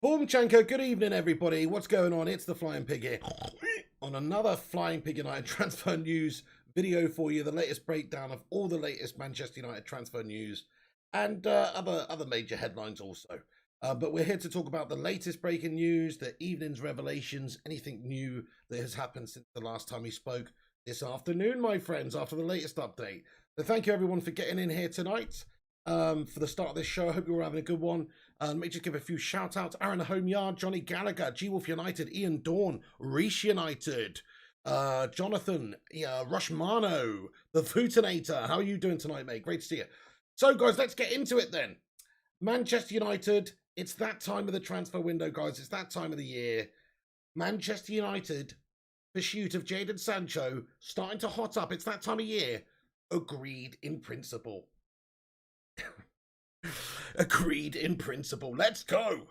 Boom Chanko, good evening everybody. What's going on? It's the Flying Pig here on another Flying Pig United transfer news video for you. The latest breakdown of all the latest Manchester United transfer news and other major headlines also. But we're here to talk about the latest breaking news, the evening's revelations, anything new that has happened since the last time we spoke this afternoon, my friends, after the latest update. So thank you everyone for getting in here tonight. For the start of this show, I hope you're all having a good one. Let me just give a few shout outs. Aaron Home Yard, Johnny Gallagher, G Wolf United, Ian Dawn, Reese United, Jonathan, Rushmano, the Footinator. How are you doing tonight, mate? Great to see you. So, guys, let's get into it then. Manchester United, it's that time of the transfer window, guys. It's that time of the year. Manchester United, pursuit of Jadon Sancho, starting to hot up. It's that time of year. Agreed in principle. Agreed in principle. Let's go.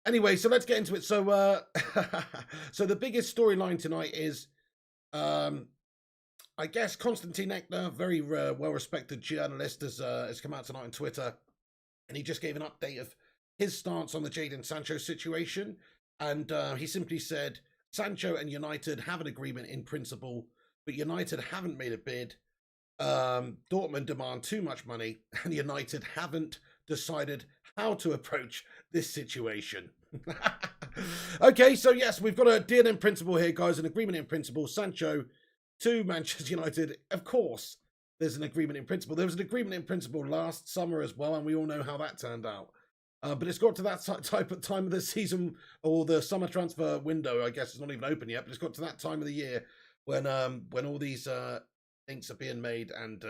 Anyway, so let's get into it. So so the biggest storyline tonight is I guess Konstantin Eckner, very well-respected journalist, has come out tonight on Twitter, and he just gave an update of his stance on the Jadon Sancho situation. And he simply said Sancho and United have an agreement in principle, but United haven't made a bid. Dortmund demand too much money, and United haven't decided how to approach this situation. Okay, so yes, we've got a deal in principle here, guys, an agreement in principle. Sancho to Manchester United. Of course, there's an agreement in principle. There was an agreement in principle last summer as well, and we all know how that turned out. But it's got to that type of time of the season, or the summer transfer window, I guess it's not even open yet, but it's got to that time of the year when all these links are being made, and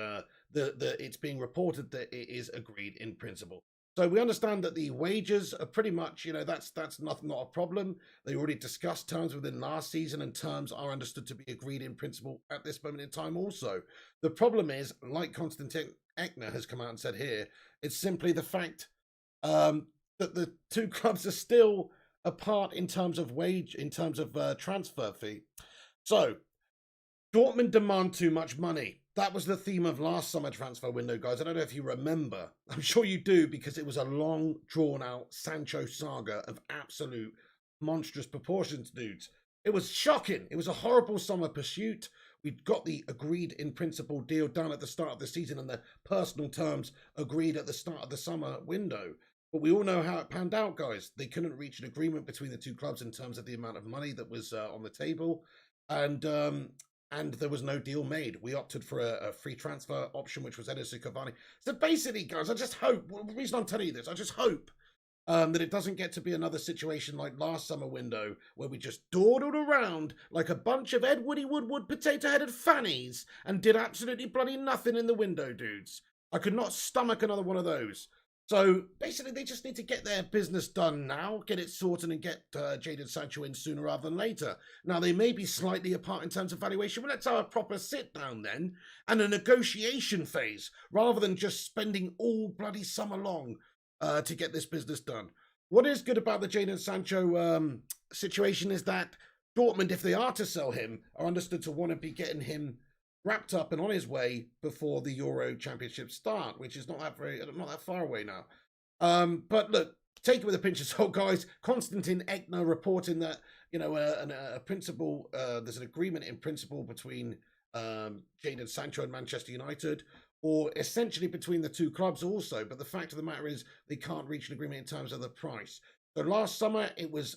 it's being reported that it is agreed in principle. So we understand that the wages are pretty much, that's not a problem. They already discussed terms within last season, and terms are understood to be agreed in principle at this moment in time also. The problem is, like Konstantin Eckner has come out and said here, it's simply the fact that the two clubs are still apart in terms of wage, in terms of transfer fee. So Dortmund demand too much money. That was the theme of last summer transfer window, guys. I don't know if you remember. I'm sure you do, because it was a long, drawn-out Sancho saga of absolute monstrous proportions, dudes. It was shocking. It was a horrible summer pursuit. We got the agreed in principle deal done at the start of the season, and the personal terms agreed at the start of the summer window. But we all know how it panned out, guys. They couldn't reach an agreement between the two clubs in terms of the amount of money that was on the table. And there was no deal made. We opted for a free transfer option, which was Edison Cavani. So basically, guys, I just hope, the reason I'm telling you this, I just hope that it doesn't get to be another situation like last summer window, where we just dawdled around like a bunch of Ed Woody Woodward potato-headed fannies and did absolutely bloody nothing in the window, dudes. I could not stomach another one of those. So basically, they just need to get their business done now, get it sorted, and get Jadon Sancho in sooner rather than later. Now, they may be slightly apart in terms of valuation, but let's have a proper sit down then and a negotiation phase, rather than just spending all bloody summer long to get this business done. What is good about the Jadon Sancho situation is that Dortmund, if they are to sell him, are understood to want to be getting him wrapped up and on his way before the Euro Championship start, which is not that far away now. But look, take it with a pinch of salt, guys. Konstantin Eckner reporting that a principle, there's an agreement in principle between Jadon Sancho and Manchester United, or essentially between the two clubs also. But the fact of the matter is, they can't reach an agreement in terms of the price. So last summer, it was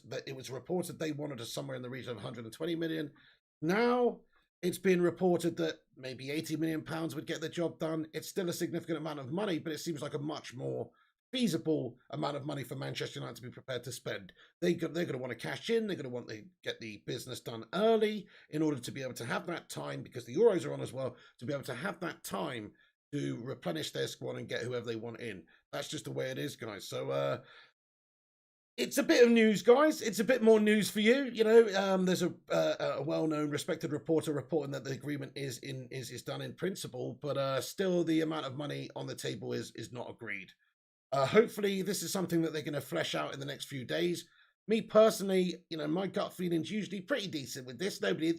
reported they wanted us somewhere in the region of 120 million. Now it's been reported that maybe £80 million would get the job done. It's still a significant amount of money, but it seems like a much more feasible amount of money for Manchester United to be prepared to spend. They're going to want to cash in. They're going to want to get the business done early in order to be able to have that time, because the Euros are on as well, to be able to have that time to replenish their squad and get whoever they want in. That's just the way it is, guys. So it's a bit of news, guys. It's a bit more news for you. There's a well-known, respected reporter reporting that the agreement is done in principle, but still the amount of money on the table is not agreed. Hopefully, this is something that they're going to flesh out in the next few days. Me personally, my gut feeling's usually pretty decent with this. Nobody,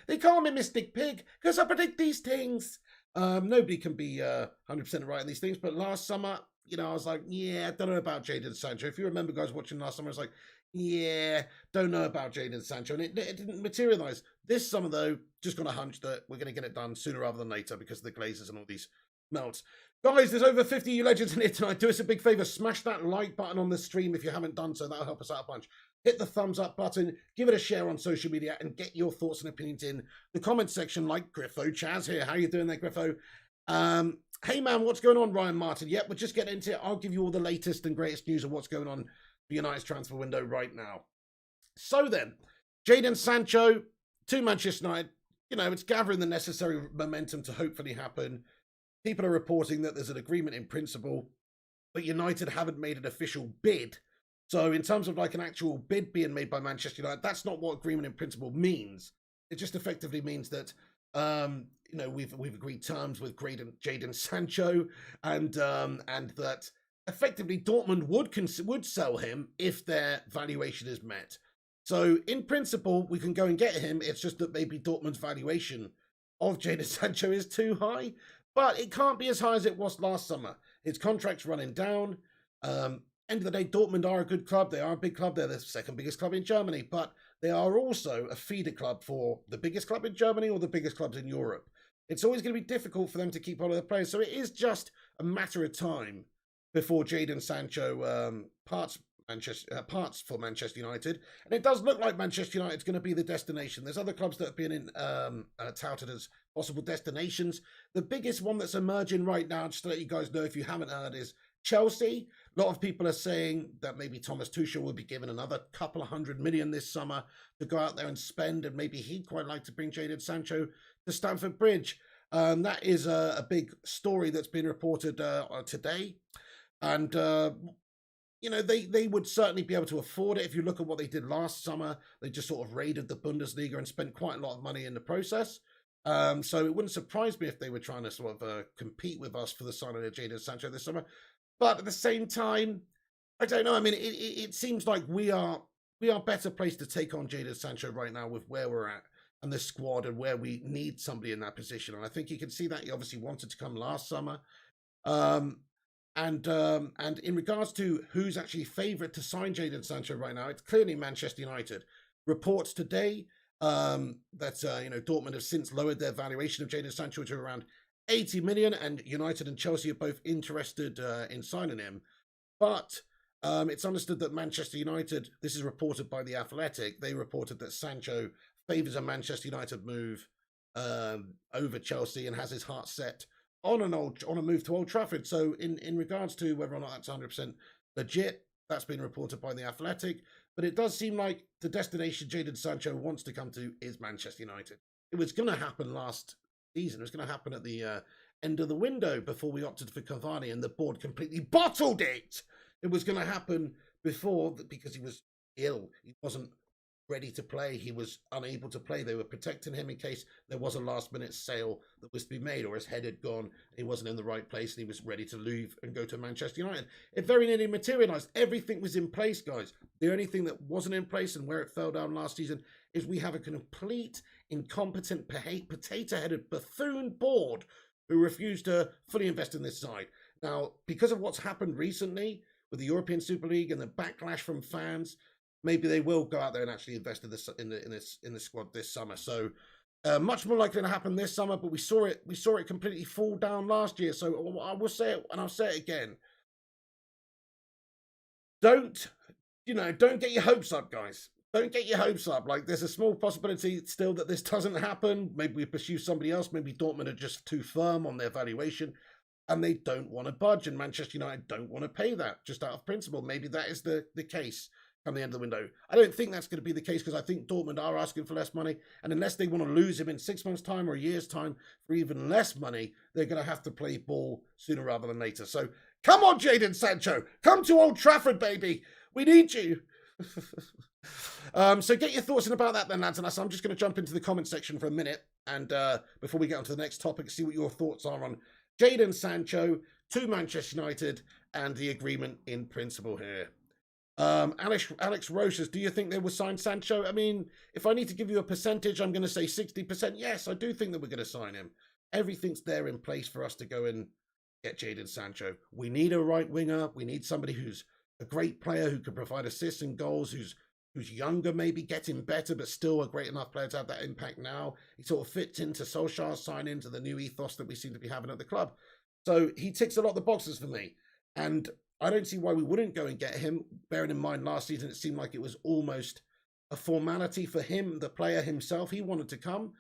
they call me Mystic Pig because I predict these things. Nobody can be 100% right on these things, but last summer I was like, yeah, I don't know about Jadon Sancho. If you remember, guys, watching last summer, I was like, yeah, don't know about Jadon Sancho. And it didn't materialize. This summer, though, just got a hunch that we're going to get it done sooner rather than later because of the Glazers and all these melts. Guys, there's over 50 you legends in here tonight. Do us a big favor. Smash that like button on the stream if you haven't done so. That'll help us out a bunch. Hit the thumbs up button. Give it a share on social media and get your thoughts and opinions in the comment section like Griffo Chaz here. How you doing there, Griffo? Hey, man, what's going on, Ryan Martin? Yep, we're just getting into it. I'll give you all the latest and greatest news of what's going on for United's transfer window right now. So then, Jadon Sancho to Manchester United. It's gathering the necessary momentum to hopefully happen. People are reporting that there's an agreement in principle, but United haven't made an official bid. So in terms of like an actual bid being made by Manchester United, that's not what agreement in principle means. It just effectively means that we've agreed terms with Jadon Sancho, and that effectively Dortmund would sell him if their valuation is met. So in principle, we can go and get him. It's just that maybe Dortmund's valuation of Jadon Sancho is too high, but it can't be as high as it was last summer. His contract's running down. End of the day, Dortmund are a good club. They are a big club. They're the second biggest club in Germany, but they are also a feeder club for the biggest club in Germany or the biggest clubs in Europe. It's always going to be difficult for them to keep all of their players. So it is just a matter of time before Jadon Sancho parts for Manchester United. And it does look like Manchester United's going to be the destination. There's other clubs that have been touted as possible destinations. The biggest one that's emerging right now, just to let you guys know if you haven't heard, is Chelsea. A lot of people are saying that maybe Thomas Tuchel will be given another couple of $100 million this summer to go out there and spend, and maybe he'd quite like to bring Jadon Sancho to Stamford Bridge. That is a big story that's been reported today. And, they would certainly be able to afford it. If you look at what they did last summer, they just sort of raided the Bundesliga and spent quite a lot of money in the process. So it wouldn't surprise me if they were trying to sort of compete with us for the signing of Jadon Sancho this summer. But at the same time, I don't know. I mean, it seems like we are better placed to take on Jadon Sancho right now with where we're at and the squad and where we need somebody in that position. And I think you can see that he obviously wanted to come last summer. And in regards to who's actually favourite to sign Jadon Sancho right now, it's clearly Manchester United. Reports today that Dortmund have since lowered their valuation of Jadon Sancho to around 80 million, and United and Chelsea are both interested in signing him. But it's understood that Manchester United, this is reported by The Athletic, they reported that Sancho favours a Manchester United move over Chelsea and has his heart set on a move to Old Trafford. So in regards to whether or not that's 100% legit, that's been reported by The Athletic. But it does seem like the destination Jadon Sancho wants to come to is Manchester United. It was going to happen last season. It was going to happen at the end of the window before we opted for Cavani, and the board completely bottled it. It was going to happen before because he was ill. He wasn't ready to play. He was unable to play. They were protecting him in case there was a last-minute sale that was to be made, or his head had gone, he wasn't in the right place, and he was ready to leave and go to Manchester United. It very nearly materialised. Everything was in place, guys. The only thing that wasn't in place and where it fell down last season is we have a complete, incompetent, potato-headed buffoon board who refused to fully invest in this side. Now, because of what's happened recently with the European Super League and the backlash from fans, maybe they will go out there and actually invest in the squad this summer. So much more likely to happen this summer, but we saw it completely fall down last year. So I will say it, and I'll say it again. Don't get your hopes up, guys. Don't get your hopes up. Like, there's a small possibility still that this doesn't happen. Maybe we pursue somebody else. Maybe Dortmund are just too firm on their valuation and they don't want to budge, and Manchester United don't want to pay that just out of principle. Maybe that is the case come the end of the window. I don't think that's going to be the case because I think Dortmund are asking for less money, and unless they want to lose him in 6 months' time or a year's time for even less money, they're going to have to play ball sooner rather than later. So come on, Jadon Sancho. Come to Old Trafford, baby. We need you. So get your thoughts in about that then, lads. And I'm just going to jump into the comment section for a minute, and before we get on to the next topic, see what your thoughts are on Jadon Sancho to Manchester United and the agreement in principle here. Alex Roche says, do you think they will sign Sancho? I mean, if I need to give you a percentage, I'm going to say 60%. Yes, I do think that we're going to sign him. Everything's there in place for us to go and get Jadon Sancho. We need a right winger. We need somebody who's a great player who can provide assists and goals, who's younger, maybe getting better, but still a great enough player to have that impact now. He sort of fits into Solskjaer's sign into the new ethos that we seem to be having at the club. So he ticks a lot of the boxes for me. And I don't see why we wouldn't go and get him, bearing in mind last season it seemed like it was almost a formality for him, the player himself. He wanted to come.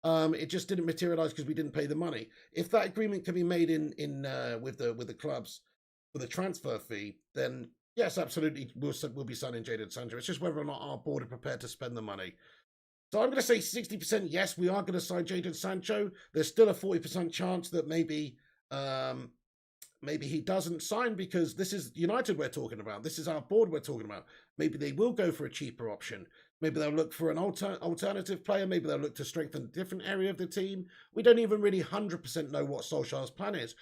It just didn't materialize because we didn't pay the money. If that agreement can be made with the clubs for the transfer fee, then yes, absolutely, we'll be signing Jadon Sancho. It's just whether or not our board are prepared to spend the money. So I'm going to say 60% yes, we are going to sign Jadon Sancho. There's still a 40% chance that maybe he doesn't sign, because this is United we're talking about. This is our board we're talking about. Maybe they will go for a cheaper option. Maybe they'll look for an alternative player. Maybe they'll look to strengthen a different area of the team. We don't even really 100% know what Solskjaer's plan is.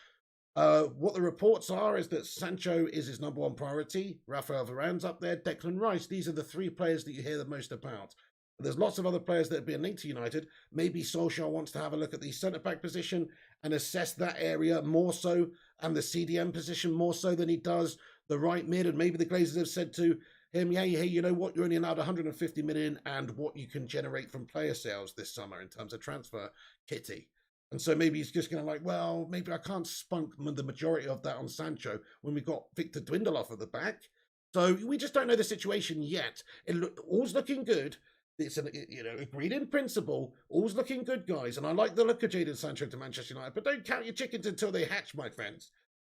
What the reports are is that Sancho is his number one priority. Rafael Varane's up there. Declan Rice. These are the three players that you hear the most about. There's lots of other players that have been linked to United. Maybe Solskjaer wants to have a look at the centre-back position and assess that area more so, and the CDM position more so than he does the right mid. And maybe the Glazers have said to him, hey, you know what, you're only allowed 150 million and what you can generate from player sales this summer in terms of transfer kitty. And so maybe he's just going to like, well, maybe I can't spunk the majority of that on Sancho when we've got Victor Dwindle at the back. So we just don't know the situation yet. All's looking good. It's agreed in principle. All's looking good, guys. And I like the look of Jadon Sancho to Manchester United. But don't count your chickens until they hatch, my friends.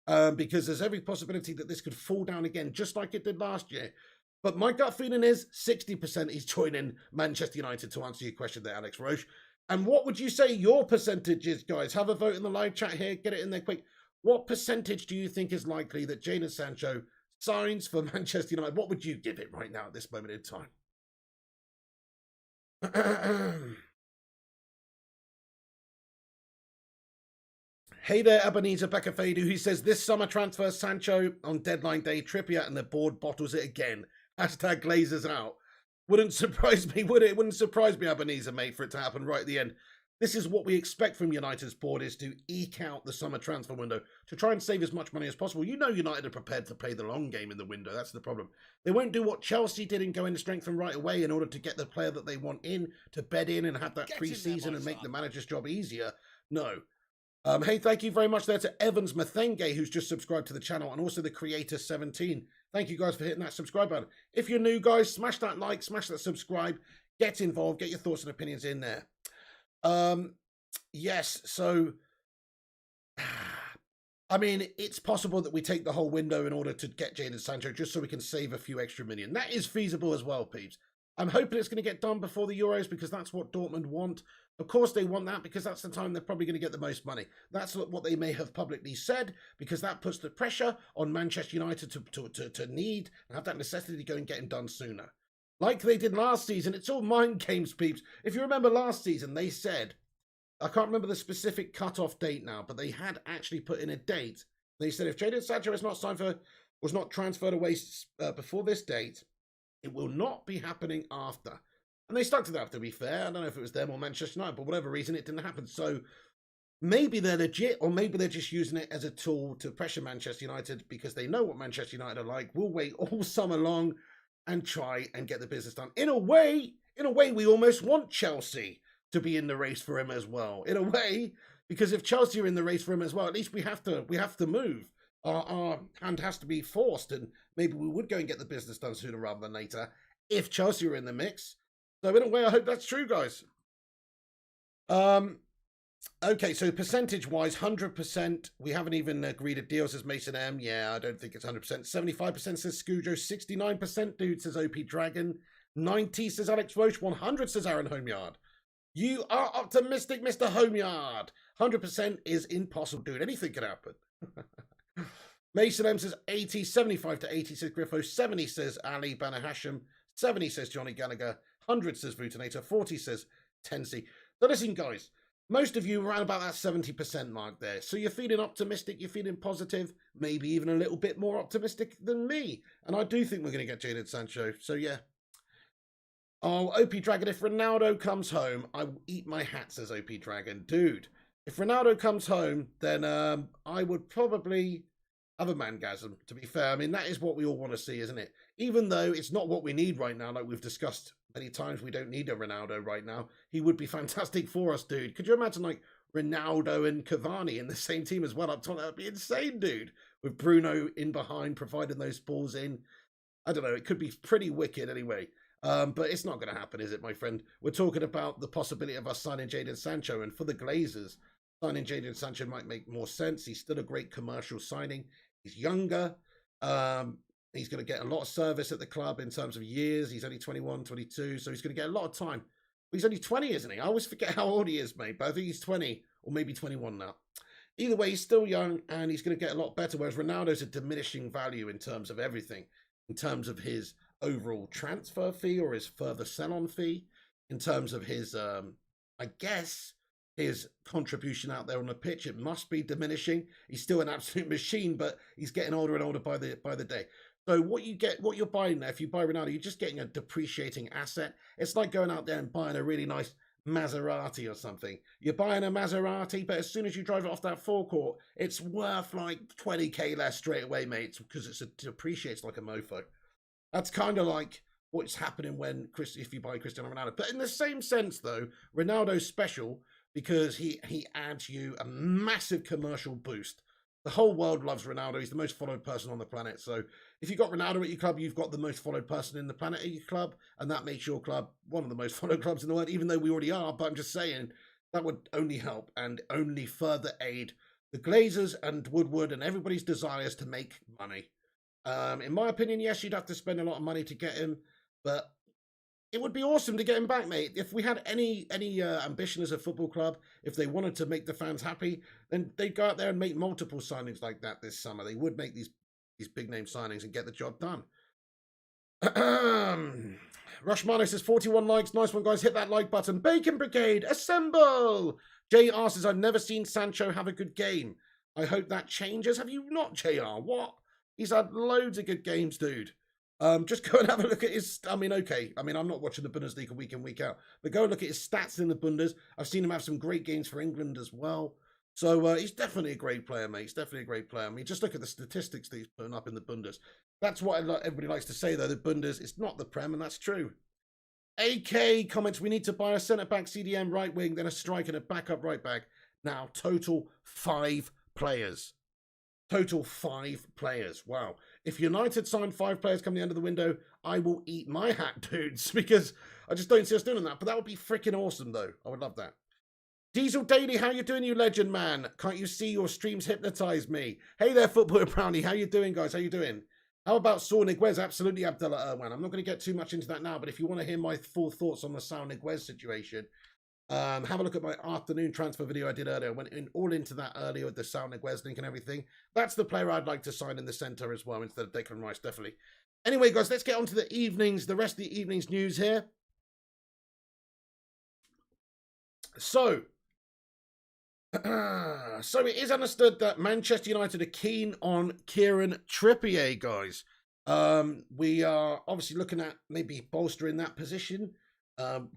Because there's every possibility that this could fall down again, just like it did last year. But my gut feeling is 60% he's joining Manchester United, to answer your question there, Alex Roche. And what would you say your percentage is, guys? Have a vote in the live chat here. Get it in there quick. What percentage do you think is likely that Jadon Sancho signs for Manchester United? What would you give it right now at this moment in time? Hey there, Ebenezer Bekafedu, who says this summer transfer Sancho on deadline day, Trippier, and the board bottles it again. Hashtag Glazers out. Wouldn't surprise me, would it? It wouldn't surprise me, Ebenezer, mate, for it to happen right at the end. This is what we expect from United's board, is to eke out the summer transfer window to try and save as much money as possible. You know United are prepared to play the long game in the window. That's the problem. They won't do what Chelsea did and go into strengthen right away in order to get the player that they want in, to bed in and have that pre-season and make the manager's job easier. No. Hey, thank you very much there to Evans Mathenge, who's just subscribed to the channel, and also the Creator17. Thank you guys for hitting that subscribe button. If you're new, guys, smash that like, smash that subscribe, get involved, get your thoughts and opinions in there. Yes, so, I mean, it's possible that we take the whole window in order to get Jadon Sancho, just so we can save a few extra million. That is feasible as well, peeps. I'm hoping it's going to get done before the Euros, because that's what Dortmund want. Of course they want that, because that's the time they're probably going to get the most money. That's what they may have publicly said, because that puts the pressure on Manchester United to need and have that necessity to go and get him done sooner. Like they did last season. It's all mind games, peeps. If you remember last season, they said, I can't remember the specific cut-off date now, but they had actually put in a date. They said if Jadon Sancho is not signed was not transferred away before this date, it will not be happening after. And they stuck to that, to be fair. I don't know if it was them or Manchester United, but whatever reason, it didn't happen. So maybe they're legit, or maybe they're just using it as a tool to pressure Manchester United, because they know what Manchester United are like. We'll wait all summer long and try and get the business done. In a way, we almost want Chelsea to be in the race for him as well. In a way, because if Chelsea are in the race for him as well, at least we have to move. Our hand has to be forced, and maybe we would go and get the business done sooner rather than later if Chelsea are in the mix. So in a way, I hope that's true, guys. Okay, so percentage-wise, 100%. We haven't even agreed a deal, says Mason M. Yeah, I don't think it's 100%. 75% says Scujo. 69% dude, says OP Dragon. 90 says Alex Roche. 100 says Aaron Homeyard. You are optimistic, Mr. Homeyard. 100% is impossible, dude. Anything can happen. Mason M says 80. 75 to 80 says Griffo. 70 says Ali Banner Hashem. 70 says Johnny Gallagher. 100 says Vutinator. 40 says Tensi. So listen, guys. Most of you are around about that 70% mark there. So you're feeling optimistic, you're feeling positive, maybe even a little bit more optimistic than me. And I do think we're going to get Jadon Sancho. So yeah. Oh, OP Dragon, if Ronaldo comes home, I will eat my hat, says OP Dragon. Dude, If Ronaldo comes home, then I would probably have a mangasm, to be fair. I mean, that is what we all want to see, isn't it? Even though it's not what we need right now, like we've discussed many times, we don't need a Ronaldo right now. He would be fantastic for us, dude. Could you imagine, like, Ronaldo and Cavani in the same team as well up top? That would be insane, dude. With Bruno in behind, providing those balls in. I don't know. It could be pretty wicked anyway. But it's not going to happen, is it, my friend? We're talking about the possibility of us signing Jadon Sancho, and for the Glazers, signing Jadon Sancho might make more sense. He's still a great commercial signing. He's younger. He's going to get a lot of service at the club in terms of years. He's only 21, 22, so he's going to get a lot of time. But he's only 20, isn't he? I always forget how old he is, mate, but I think he's 20 or maybe 21 now. Either way, he's still young and he's going to get a lot better, whereas Ronaldo's a diminishing value in terms of everything, in terms of his overall transfer fee or his further sell-on fee, in terms of his, I guess, his contribution out there on the pitch. It must be diminishing. He's still an absolute machine, but he's getting older and older by the day. So what you're buying there, if you buy Ronaldo, you're just getting a depreciating asset. It's like going out there and buying a really nice Maserati or something. You're buying a Maserati, but as soon as you drive it off that forecourt, it's worth like 20k less straight away, mate, because it depreciates like a mofo. That's kind of like what's happening if you buy Cristiano Ronaldo. But in the same sense, though, Ronaldo's special because he adds you a massive commercial boost. The whole world loves Ronaldo. He's the most followed person on the planet. So if you've got Ronaldo at your club, you've got the most followed person in the planet at your club, and that makes your club one of the most followed clubs in the world, even though we already are. But I'm just saying that would only help and only further aid the Glazers and Woodward and everybody's desires to make money. In my opinion, yes, you'd have to spend a lot of money to get him, but it would be awesome to get him back, mate. If we had any ambition as a football club, if they wanted to make the fans happy, then they'd go out there and make multiple signings like that this summer. They would make these big name signings and get the job done. Rushmano says 41 likes. Nice one, guys. Hit that like button. Bacon Brigade, assemble! JR says, I've never seen Sancho have a good game. I hope that changes. Have you not, JR? What? He's had loads of good games, dude. Just go and have a look at his... I mean, okay. I mean, I'm not watching the Bundesliga week in, week out. But go and look at his stats in the Bundes. I've seen him have some great games for England as well. So he's definitely a great player, mate. He's definitely a great player. I mean, just look at the statistics that he's putting up in the Bundes. That's what everybody likes to say, though. The Bundes, it's not the Prem, and that's true. AK comments, we need to buy a centre-back CDM right wing, then a striker and a backup right back. Now, total 5 players. Total 5 players. Wow. If United sign 5 players come the end of the window, I will eat my hat, dudes, because I just don't see us doing that. But that would be freaking awesome, though. I would love that. Diesel Daily, how you doing, you legend, man? Can't you see your streams hypnotize me? Hey there, Footballer Brownie. How you doing, guys? How you doing? How about Saul Niguez? Absolutely, Abdullah Erwan. I'm not going to get too much into that now, but if you want to hear my full thoughts on the Saul Niguez situation, have a look at my afternoon transfer video I did earlier. I went all into that earlier with the Saul Niguez link and everything. That's the player I'd like to sign in the centre as well instead of Declan Rice, definitely. Anyway, guys, let's get on to the rest of the evening's news here. So it is understood that Manchester United are keen on Kieran Trippier, guys. We are obviously looking at maybe bolstering that position.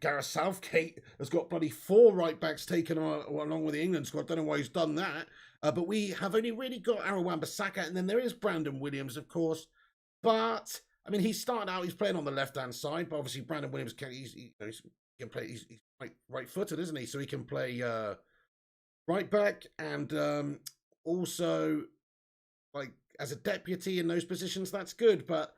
Gareth Southgate has got bloody 4 right backs taken along with the England squad. Don't know why he's done that. But we have only really got Aaron Wan-Bissaka, and then there is Brandon Williams, of course. But I mean, he started out. He's playing on the left-hand side, but obviously Brandon Williams he can play. He's right-footed, isn't he? So he can play right back and also like as a deputy in those positions. That's good, but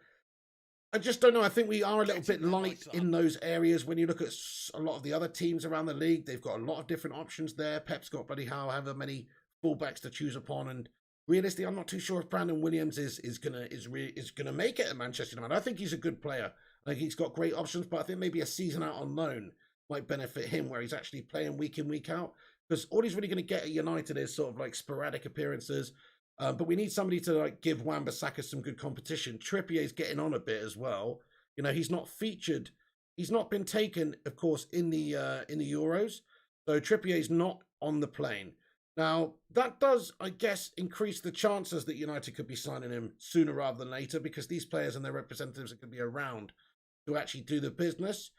I just don't know. I think we are a little bit light in those areas. When you look at a lot of the other teams around the league, they've got a lot of different options there. Pep's got bloody however many fullbacks to choose upon, and realistically, I'm not too sure if Brandon Williams is gonna make it at Manchester United. I think he's a good player. I think he's got great options, but I think maybe a season out on loan might benefit him, where he's actually playing week in, week out. Because all he's really going to get at United is sort of like sporadic appearances. But we need somebody to like give Wan-Bissaka some good competition. Trippier's getting on a bit as well. You know, he's not featured. He's not been taken, of course, in the Euros. So Trippier's not on the plane. Now, that does, I guess, increase the chances that United could be signing him sooner rather than later, because these players and their representatives are going to be around to actually do the business.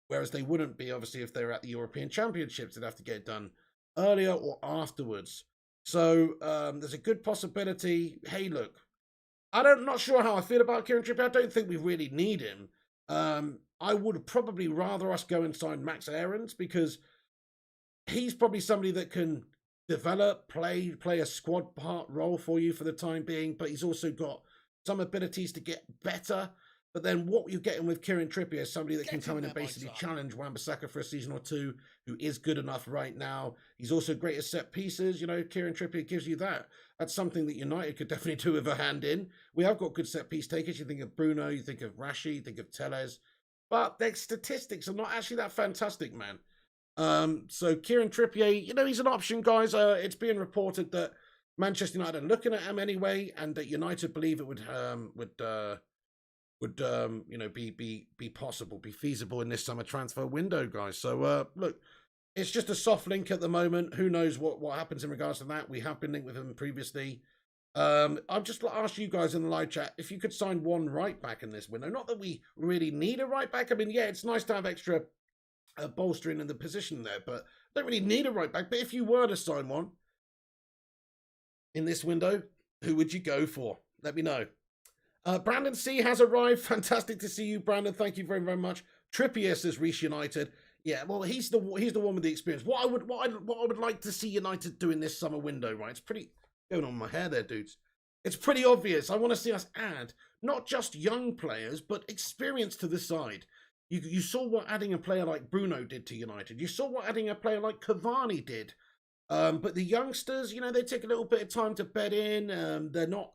Whereas they wouldn't be, obviously, if they were at the European Championships. They'd have to get it done earlier or afterwards. So there's a good possibility. Hey, look, not sure how I feel about Kieran Trippier. I don't think we really need him. I would probably rather us go and sign Max Aarons, because he's probably somebody that can develop, play a squad part role for you for the time being, but he's also got some abilities to get better. But then what you're getting with Kieran Trippier is somebody that can come in and basically challenge Wan-Bissaka for a season or two, who is good enough right now. He's also great at set pieces. You know, Kieran Trippier gives you that. That's something that United could definitely do with a hand in. We have got good set piece takers. You think of Bruno, you think of Rashi, you think of Tellez. But their statistics are not actually that fantastic, man. So Kieran Trippier, you know, he's an option, guys. It's being reported that Manchester United are looking at him anyway, and that United believe it would you know, be possible, be feasible in this summer transfer window, guys. So look, it's just a soft link at the moment. Who knows what happens in regards to that? We have been linked with him previously. I've just asked you guys in the live chat if you could sign one right back in this window. Not that we really need a right back. I mean, yeah, it's nice to have extra bolstering in the position there, but don't really need a right back. But if you were to sign one in this window, who would you go for? Let me know. Brandon C has arrived. Fantastic to see you, Brandon. Thank you very, very much. Trippier says Reece United. Yeah, well, he's the one with the experience. What I would like to see United do in this summer window, right? It's pretty going on my hair there, dudes. It's pretty obvious. I want to see us add not just young players, but experience to the side. You saw what adding a player like Bruno did to United. You saw what adding a player like Cavani did. But the youngsters, you know, they take a little bit of time to bed in. They haven't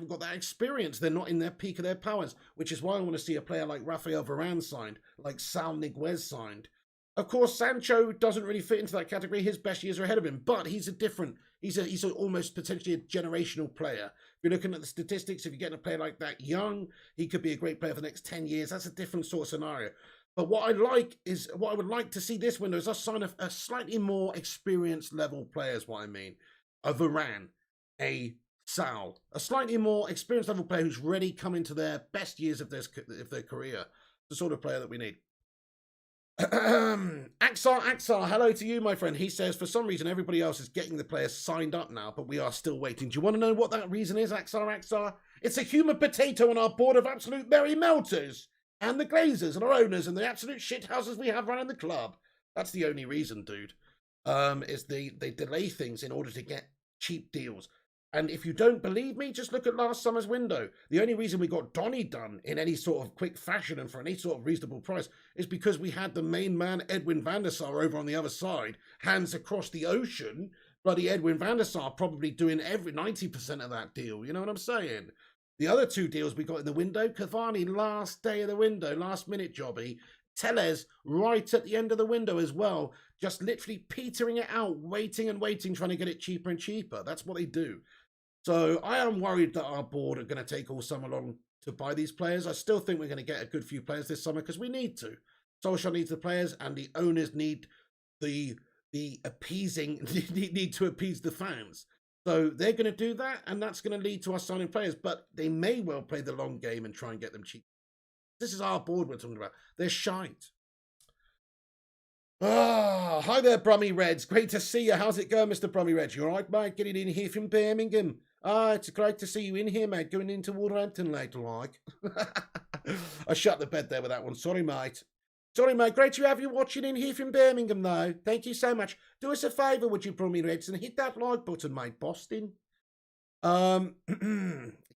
got that experience. They're not in their peak of their powers, which is why I want to see a player like Rafael Varane signed, like Sal Niguez signed. Of course, Sancho doesn't really fit into that category. His best years are ahead of him, but he's almost potentially a generational player. If you're looking at the statistics, if you're getting a player like that young, he could be a great player for the next 10 years. That's a different sort of scenario. But what I would like to see this window is us sign a slightly more experienced level players, what I mean. A Varane, a Sal, a slightly more experienced level player who's ready come into their best years of their career. The sort of player that we need. Axar, hello to you, my friend. He says, for some reason, everybody else is getting the players signed up now, but we are still waiting. Do you want to know what that reason is, Axar? It's a human potato on our board of absolute merry melters, and the Glazers, and our owners, and the absolute shithouses we have running the club. That's the only reason, dude. Is they delay things in order to get cheap deals. And if you don't believe me, just look at last summer's window. The only reason we got Donny done in any sort of quick fashion and for any sort of reasonable price is because we had the main man, Edwin van der Sar, over on the other side, hands across the ocean. Bloody Edwin van der Sar probably doing every 90% of that deal. You know what I'm saying? The other two deals we got in the window, Cavani last day of the window, last minute jobby. Tellez right at the end of the window as well, just literally petering it out, waiting and waiting, trying to get it cheaper and cheaper. That's what they do. So I am worried that our board are going to take all summer long to buy these players. I still think we're going to get a good few players this summer because we need to. Solskjaer needs the players, and the owners need the appeasing, need to appease the fans. So they're going to do that, and that's going to lead to us signing players. But they may well play the long game and try and get them cheap. This is our board we're talking about. They're shite. Ah, hi there, Brummy Reds. Great to see you. How's it going, Mr. Brummy Reds? You all right, mate? Getting in here from Birmingham. It's great to see you in here, mate. Going into Wolverhampton later, like. I shut the bed there with that one. Sorry, mate. Sorry, mate. Great to have you watching in here from Birmingham, though. Thank you so much. Do us a favour, would you, Brummy Reds, and hit that like button, mate. Boston.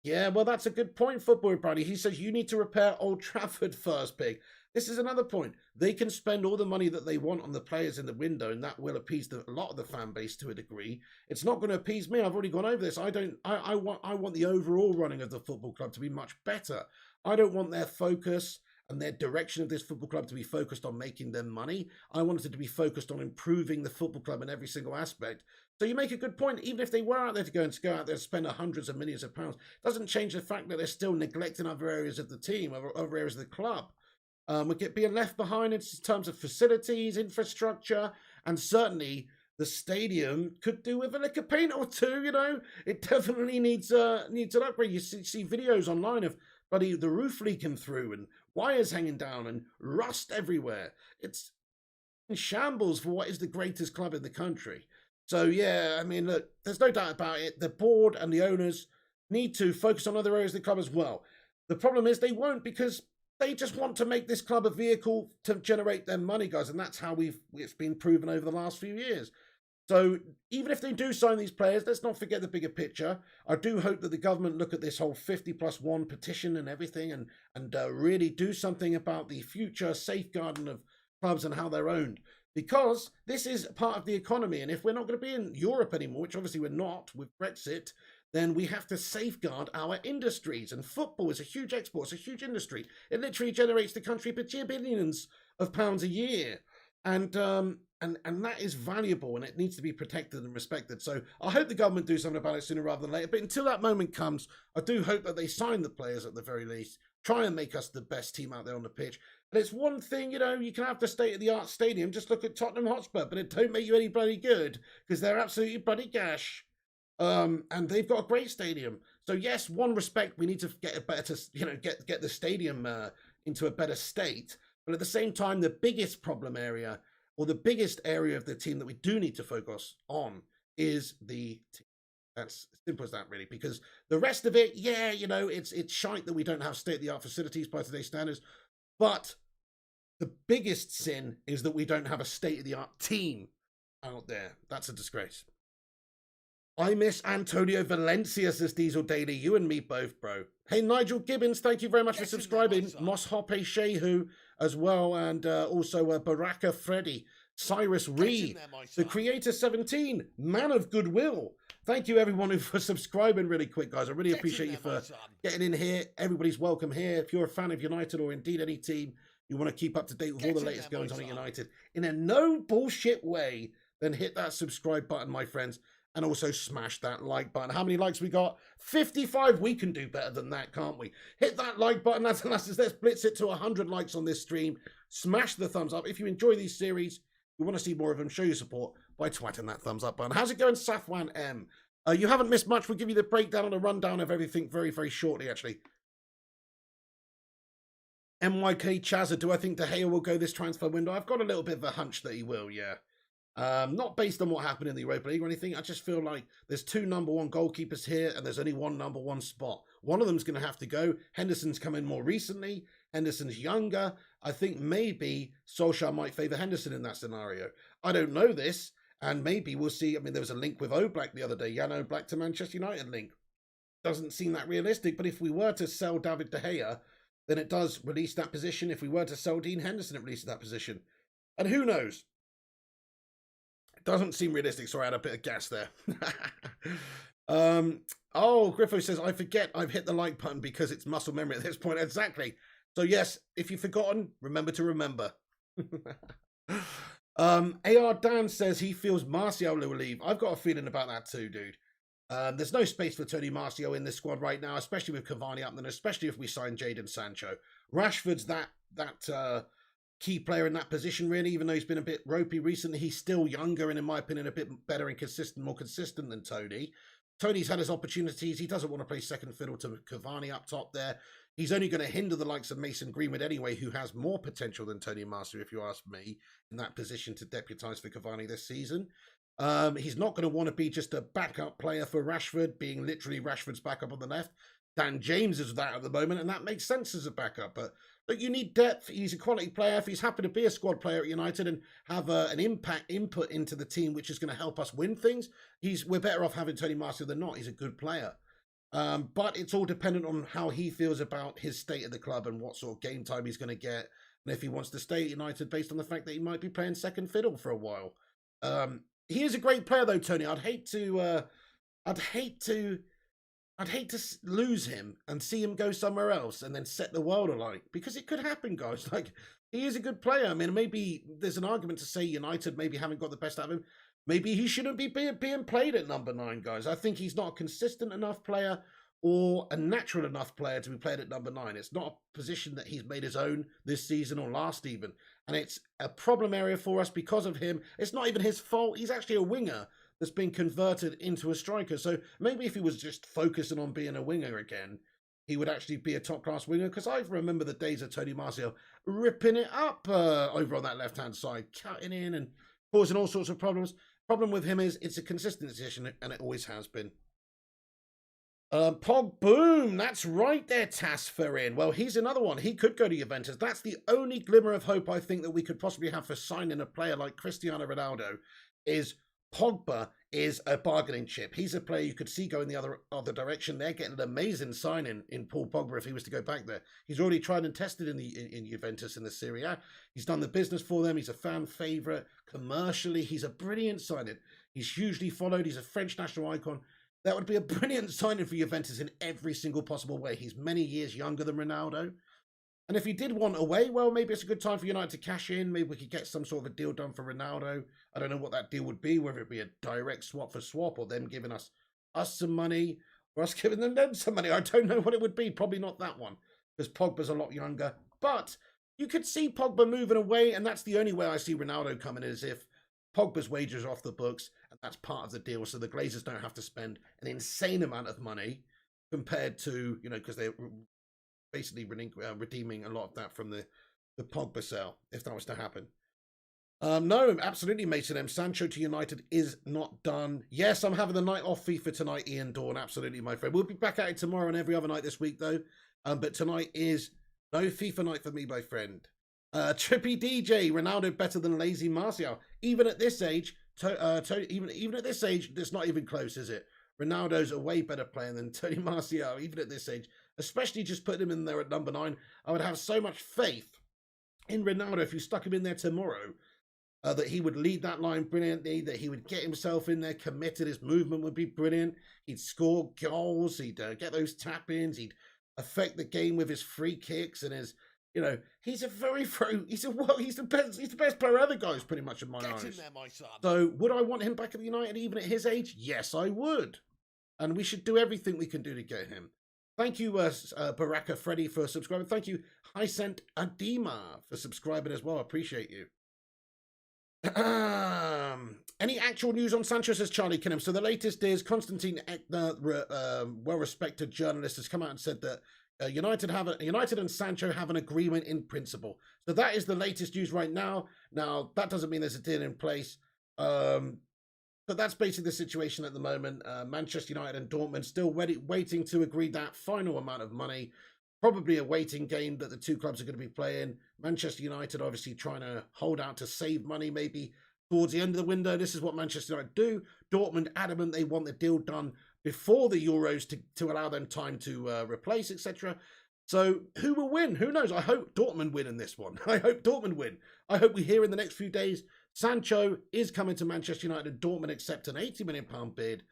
Yeah, well, that's a good point, Football Brady. He says you need to repair Old Trafford first, Pig. This is another point. They can spend all the money that they want on the players in the window, and that will appease a lot of the fan base to a degree. It's not going to appease me. I've already gone over this. I want the overall running of the football club to be much better. I don't want their focus and their direction of this football club to be focused on making them money. I want it to be focused on improving the football club in every single aspect. So you make a good point. Even if they were out there to go out there and spend hundreds of millions of pounds, doesn't change the fact that they're still neglecting other areas of the team, other areas of the club. We're being left behind in terms of facilities, infrastructure, and certainly the stadium could do with a lick of paint or two. You know, it definitely needs an upgrade. You see videos online of the roof leaking through and wires hanging down and rust everywhere. It's in shambles for what is the greatest club in the country. So, yeah, I mean, look, there's no doubt about it. The board and the owners need to focus on other areas of the club as well. The problem is they won't, because they just want to make this club a vehicle to generate their money, guys. And that's how it's been proven over the last few years. So even if they do sign these players, let's not forget the bigger picture. I do hope that the government look at this whole 50+1 petition and everything and really do something about the future safeguarding of clubs and how they're owned. Because this is part of the economy. And if we're not going to be in Europe anymore, which obviously we're not with Brexit, then we have to safeguard our industries. And football is a huge export. It's a huge industry. It literally generates the country billions of pounds a year. And that is valuable, and it needs to be protected and respected. So I hope the government do something about it sooner rather than later. But until that moment comes, I do hope that they sign the players at the very least, try and make us the best team out there on the pitch. And it's one thing, you know, you can have the state-of-the-art stadium, just look at Tottenham Hotspur, but it don't make you any bloody good, because they're absolutely bloody gash. And they've got a great stadium. So yes, one respect, we need to get a better, you know, get the stadium into a better state. But at the same time, the biggest problem area, or the biggest area of the team that we do need to focus on, is the team. That's as simple as that, really, because the rest of it, yeah, you know, it's shite that we don't have state-of-the-art facilities by today's standards, but the biggest sin is that we don't have a state-of-the-art team out there. That's a disgrace. I miss Antonio Valencia, says Diesel Daily. You and me both, bro. Hey, Nigel Gibbons, thank you very much for subscribing. Moss Hoppe Shehu as well, and also Baraka Freddy. Cyrus Ree, the Creator 17, Man of Goodwill. Thank you, everyone, for subscribing really quick, guys. I really appreciate you for getting in here. Everybody's welcome here. If you're a fan of United or indeed any team, you want to keep up to date with all the latest goings on at United in a no bullshit way, then hit that subscribe button, my friends. And also smash that like button. How many likes we got? 55. We can do better than that, can't we? Hit that like button. Let's blitz it to 100 likes on this stream. Smash the thumbs up. If you enjoy these series, you want to see more of them, show your support by twatting that thumbs up button. How's it going, Safwan M? You haven't missed much. We'll give you the breakdown and a rundown of everything very, very shortly, actually. MYK Chazza, do I think De Gea will go this transfer window? I've got a little bit of a hunch that he will, yeah. Not based on what happened in the Europa League or anything. I just feel like there's two #1 goalkeepers here and there's only one #1 spot. One of them's going to have to go. Henderson's come in more recently. Henderson's younger. I think maybe Solskjaer might favour Henderson in that scenario. I don't know this, and maybe we'll see. I mean, there was a link with Oblak the other day. Jan Oblak to Manchester United link. Doesn't seem that realistic, but if we were to sell David De Gea, then it does release that position. If we were to sell Dean Henderson, it releases that position. And who knows? Doesn't seem realistic. Sorry, I had a bit of gas there. Oh, Griffo says, I forget I've hit the like button because it's muscle memory at this point. Exactly. So yes, if you've forgotten, remember to remember. AR Dan says he feels Martial will leave. I've got a feeling about that too, dude. There's no space for Tony Martial in this squad right now, especially with Cavani up, and especially if we sign Jadon Sancho. Rashford's that key player in that position, really, even though he's been a bit ropey recently. He's still younger and, in my opinion, a bit better and more consistent than Tony. Tony's had his opportunities. He doesn't want to play second fiddle to Cavani up top there. He's only going to hinder the likes of Mason Greenwood anyway, who has more potential than Tony Martial, if you ask me, in that position to deputise for Cavani this season. He's not going to want to be just a backup player for Rashford, being literally Rashford's backup on the left. Dan James is that at the moment, and that makes sense as a backup. But look, you need depth. He's a quality player. If he's happy to be a squad player at United and have an input into the team, which is going to help us win things, we're better off having Tony Martial than not. He's a good player. But it's all dependent on how he feels about his state of the club and what sort of game time he's going to get, and if he wants to stay at United based on the fact that he might be playing second fiddle for a while. He is a great player, though, Tony. I'd hate to lose him and see him go somewhere else and then set the world alight, because it could happen, guys. Like, he is a good player. I mean, maybe there's an argument to say United maybe haven't got the best out of him. Maybe he shouldn't be being played at number 9, guys. I think he's not a consistent enough player or a natural enough player to be played at number 9. It's not a position that he's made his own this season or last even. And it's a problem area for us because of him. It's not even his fault. He's actually a winger that's been converted into a striker. So maybe if he was just focusing on being a winger again, he would actually be a top-class winger, because I remember the days of Tony Martial ripping it up over on that left-hand side, cutting in and causing all sorts of problems. Problem with him is it's a consistent decision, and it always has been. Pog Boom, that's right there, Tasferin. Well, he's another one. He could go to Juventus. That's the only glimmer of hope I think that we could possibly have for signing a player like Cristiano Ronaldo, is Pogba is a bargaining chip. He's a player you could see going the other direction. They're getting an amazing signing in Paul Pogba if he was to go back there. He's already tried and tested in Juventus in the Serie A. He's done the business for them. He's a fan favourite. Commercially, he's a brilliant signing. He's hugely followed. He's a French national icon. That would be a brilliant signing for Juventus in every single possible way. He's many years younger than Ronaldo. And if you did want away, well, maybe it's a good time for United to cash in. Maybe we could get some sort of a deal done for Ronaldo. I don't know what that deal would be, whether it be a direct swap for swap or them giving us some money or us giving them some money. I don't know what it would be. Probably not that one, because Pogba's a lot younger. But you could see Pogba moving away, and that's the only way I see Ronaldo coming, is if Pogba's wages are off the books, and that's part of the deal, so the Glazers don't have to spend an insane amount of money compared to, because they're basically redeeming a lot of that from the Pogba sale, if that was to happen. No, absolutely, Mason M. Sancho to United is not done. Yes, I'm having the night off FIFA tonight, Ian Dawn. Absolutely, my friend. We'll be back at it tomorrow and every other night this week, though. But tonight is no FIFA night for me, my friend. Trippy DJ, Ronaldo better than lazy Martial. Even at this age, even at this age, it's not even close, is it? Ronaldo's a way better player than Tony Martial, even at this age. Especially just putting him in there at number 9. I would have so much faith in Ronaldo if you stuck him in there tomorrow, that he would lead that line brilliantly, that he would get himself in there committed, his movement would be brilliant, he'd score goals, he'd get those tap-ins, he'd affect the game with his free kicks and his, he's the best player ever, guys, pretty much in my eyes. Get in there, my son. So would I want him back at the United even at his age? Yes, I would. And we should do everything we can do to get him. Thank you, Baraka Freddy, for subscribing. Thank you, Hysent Adima, for subscribing as well. I appreciate you. Any actual news on Sancho, says Charlie Kinham. So the latest is Konstantin Ekner, well-respected journalist, has come out and said that United and Sancho have an agreement in principle. So that is the latest news right now. Now, that doesn't mean there's a deal in place. But that's basically the situation at the moment. Manchester United and Dortmund still waiting to agree that final amount of money. Probably a waiting game that the two clubs are going to be playing. Manchester United obviously trying to hold out to save money maybe towards the end of the window. This is what Manchester United do. Dortmund adamant they want the deal done before the Euros to allow them time to replace, etc. So who will win? Who knows? I hope Dortmund win in this one. I hope Dortmund win. I hope we hear in the next few days Sancho is coming to Manchester United and Dortmund accept an £80 million bid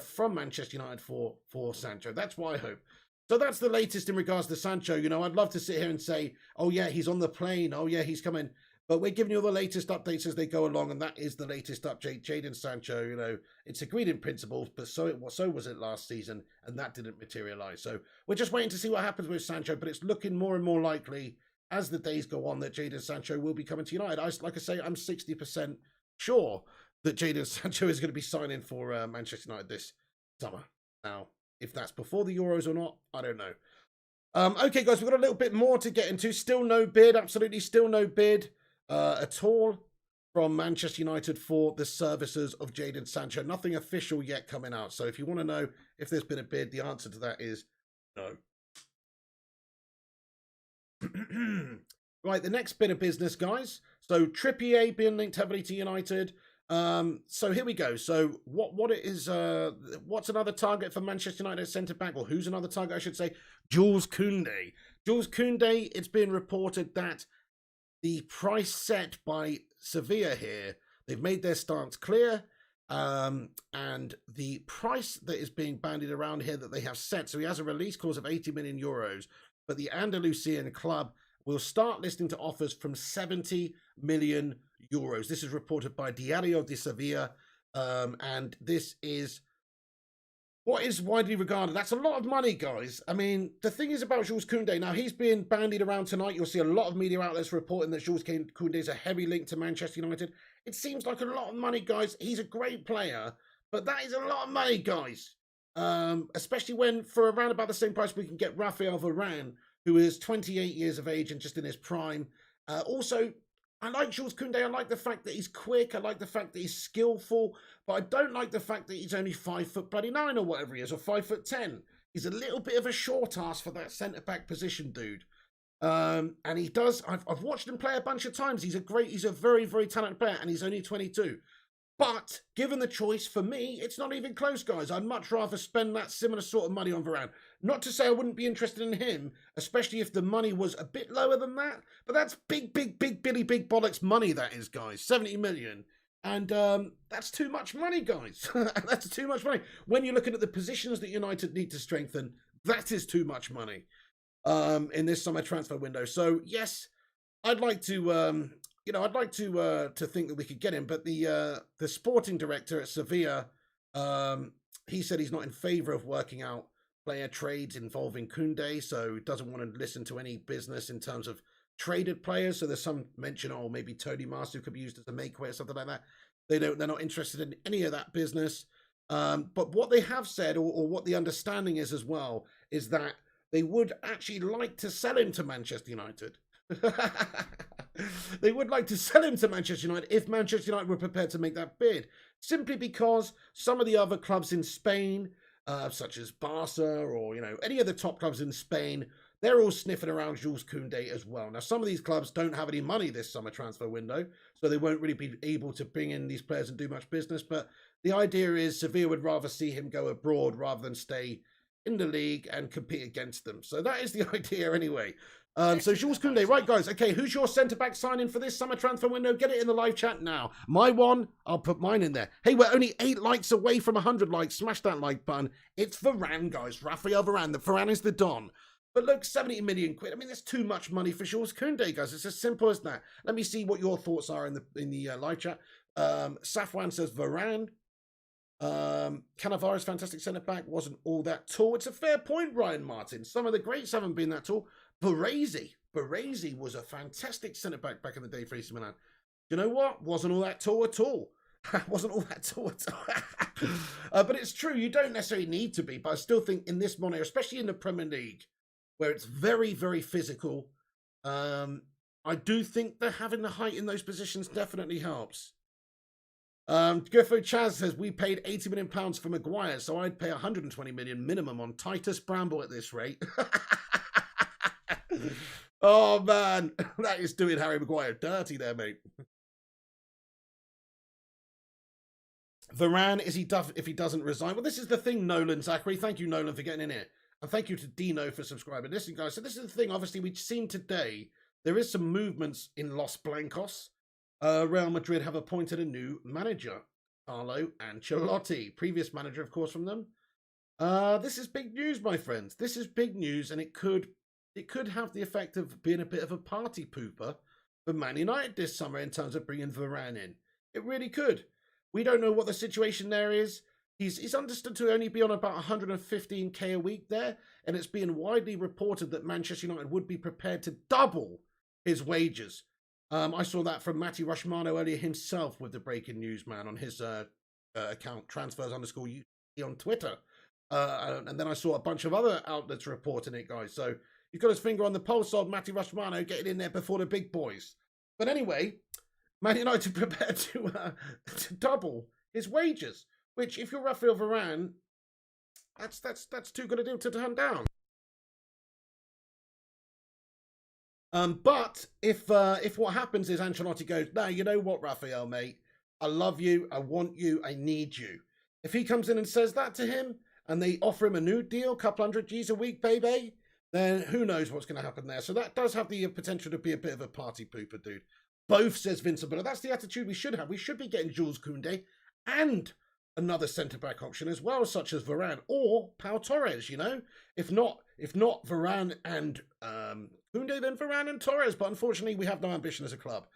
from Manchester United for Sancho. That's what I hope. So that's the latest in regards to Sancho. I'd love to sit here and say, oh yeah, he's on the plane. Oh yeah, he's coming. But we're giving you all the latest updates as they go along, and that is the latest update. Jadon Sancho, it's agreed in principle, but so was it last season, and that didn't materialise. So we're just waiting to see what happens with Sancho, but it's looking more and more likely as the days go on that Jadon Sancho will be coming to United. Like I say, I'm 60% sure that Jadon Sancho is going to be signing for Manchester United this summer. Now, if that's before the Euros or not, I don't know. Okay, guys, we've got a little bit more to get into. Still no bid, absolutely still no bid at all from Manchester United for the services of Jadon Sancho. Nothing official yet coming out. So if you want to know if there's been a bid, the answer to that is no. Right, the next bit of business, guys. So Trippier being linked heavily to United. So here we go. So what's another target for Manchester United centre back? Or who's another target, I should say? Jules Koundé. Jules Koundé, it's been reported that the price set by Sevilla here, they've made their stance clear. And the price that is being bandied around here that they have set, so he has a release clause of 80 million euros, but the Andalusian club will start listening to offers from 70 million euros. This is reported by Diario de Sevilla, and this is what is widely regarded. That's a lot of money, guys. I mean, the thing is about Jules Koundé, now he's being bandied around tonight. You'll see a lot of media outlets reporting that Jules Koundé is a heavy link to Manchester United. It seems like a lot of money, guys. He's a great player, but that is a lot of money, guys. Especially when for around about the same price we can get Raphael Varane, who is 28 years of age and just in his prime. Also, I like Jules Koundé. I like the fact that he's quick. I like the fact that he's skillful, but I don't like the fact that he's only 5'9" or whatever he is, or 5'10". He's a little bit of a short ass for that centre back position, dude. And he does. I've watched him play a bunch of times. He's a very, very talented player, and he's only 22. But given the choice, for me, it's not even close, guys. I'd much rather spend that similar sort of money on Varane. Not to say I wouldn't be interested in him, especially if the money was a bit lower than that. But that's big big bollocks money, that is, guys. 70 million. And that's too much money, guys. That's too much money. When you're looking at the positions that United need to strengthen, that is too much money in this summer transfer window. So, yes, I'd like to... I'd like to think that we could get him, but the sporting director at Sevilla, he said he's not in favour of working out player trades involving Koundé, so doesn't want to listen to any business in terms of traded players. So there's some mention, maybe Tony Master could be used as a makeway or something like that. They're not interested in any of that business. But what they have said, or what the understanding is as well, is that they would actually like to sell him to Manchester United. They would like to sell him to Manchester United if Manchester United were prepared to make that bid, simply because some of the other clubs in Spain, such as Barca or any of the top clubs in Spain, they're all sniffing around Jules Koundé as well. Now, some of these clubs don't have any money this summer transfer window, so they won't really be able to bring in these players and do much business. But the idea is Sevilla would rather see him go abroad rather than stay in the league and compete against them. So that is the idea anyway. So Jules Koundé, right, guys? Okay, who's your centre-back signing for this summer transfer window? Get it in the live chat now. My one, I'll put mine in there. Hey, we're only 8 likes away from 100 likes. Smash that like button. It's Varane, guys. Raphael Varane. Varane is the Don. But look, 70 million quid. I mean, that's too much money for Jules Koundé, guys. It's as simple as that. Let me see what your thoughts are in the live chat. Safwan says Varane. Cannavaro's fantastic centre-back wasn't all that tall. It's a fair point, Ryan Martin. Some of the greats haven't been that tall. Baresi was a fantastic centre-back back in the day for AC Milan. You know what? Wasn't all that tall at all. Wasn't all that tall at all. But it's true, you don't necessarily need to be, but I still think in this monitor, especially in the Premier League, where it's very, very physical, I do think that having the height in those positions definitely helps. Griffo Chaz says, we paid £80 million for Maguire, so I'd pay 120 million minimum on Titus Bramble at this rate. Oh, man. That is doing Harry Maguire dirty there, mate. Varane, if he doesn't resign? Well, this is the thing, Nolan Zachary. Thank you, Nolan, for getting in here. And thank you to Dino for subscribing. Listen, guys, so this is the thing. Obviously, we've seen today, there is some movements in Los Blancos. Real Madrid have appointed a new manager, Carlo Ancelotti, previous manager, of course, from them. This is big news, my friends. This is big news, and it could have the effect of being a bit of a party pooper for Man United this summer in terms of bringing Varane in. It really could. We don't know what the situation there is. He's understood to only be on about 115k a week there, and it's being widely reported that Manchester United would be prepared to double his wages. I saw that from Matty Rushmano earlier himself with the breaking news man on his account, transfers_UC on Twitter. And then I saw a bunch of other outlets reporting it, guys. So he's got his finger on the pulse of Matty Rushmano getting in there before the big boys. But anyway, Man United prepared to double his wages, which, if you're Raphael Varane, that's too good a deal to turn down. But if what happens is Ancelotti goes, no, you know what, Raphael, mate, I love you, I want you, I need you. If he comes in and says that to him, and they offer him a new deal, couple hundred G's a week, baby, then who knows what's going to happen there. So that does have the potential to be a bit of a party pooper, dude. Both, says Vincent, but that's the attitude we should have. We should be getting Jules Koundé and another centre-back option as well, such as Varane or Pau Torres, you know? If not Varane and Koundé, then Varane and Torres. But unfortunately, we have no ambition as a club.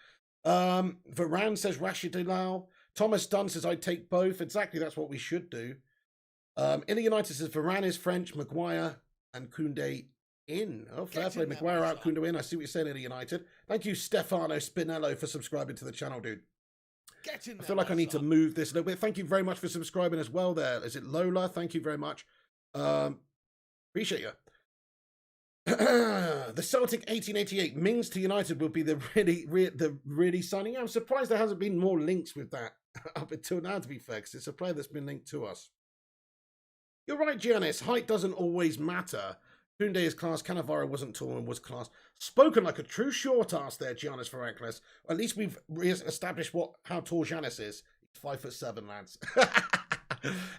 Varane says Rashid Dalal. Thomas Dunn says I'd take both. Exactly, that's what we should do. Inter United says Varane is French, Maguire and Koundé in. Oh, fair play. Maguire out, Koundé in. I see what you're saying, Inter United. Thank you, Stefano Spinello, for subscribing to the channel, dude. I feel like I need to move this a little bit. Thank you very much for subscribing as well there. Is it Lola? Thank you very much. Appreciate you. The Celtic 1888 Mings to United will be the really signing. I'm surprised there hasn't been more links with that up until now, to be fair, because it's a player that's been linked to us. You're right, Giannis. Height doesn't always matter. Koundé is class. Cannavaro wasn't tall and was class. Spoken like a true short ass there, Giannis Varaklis. At least we've established how tall Giannis is. He's 5'7", lads.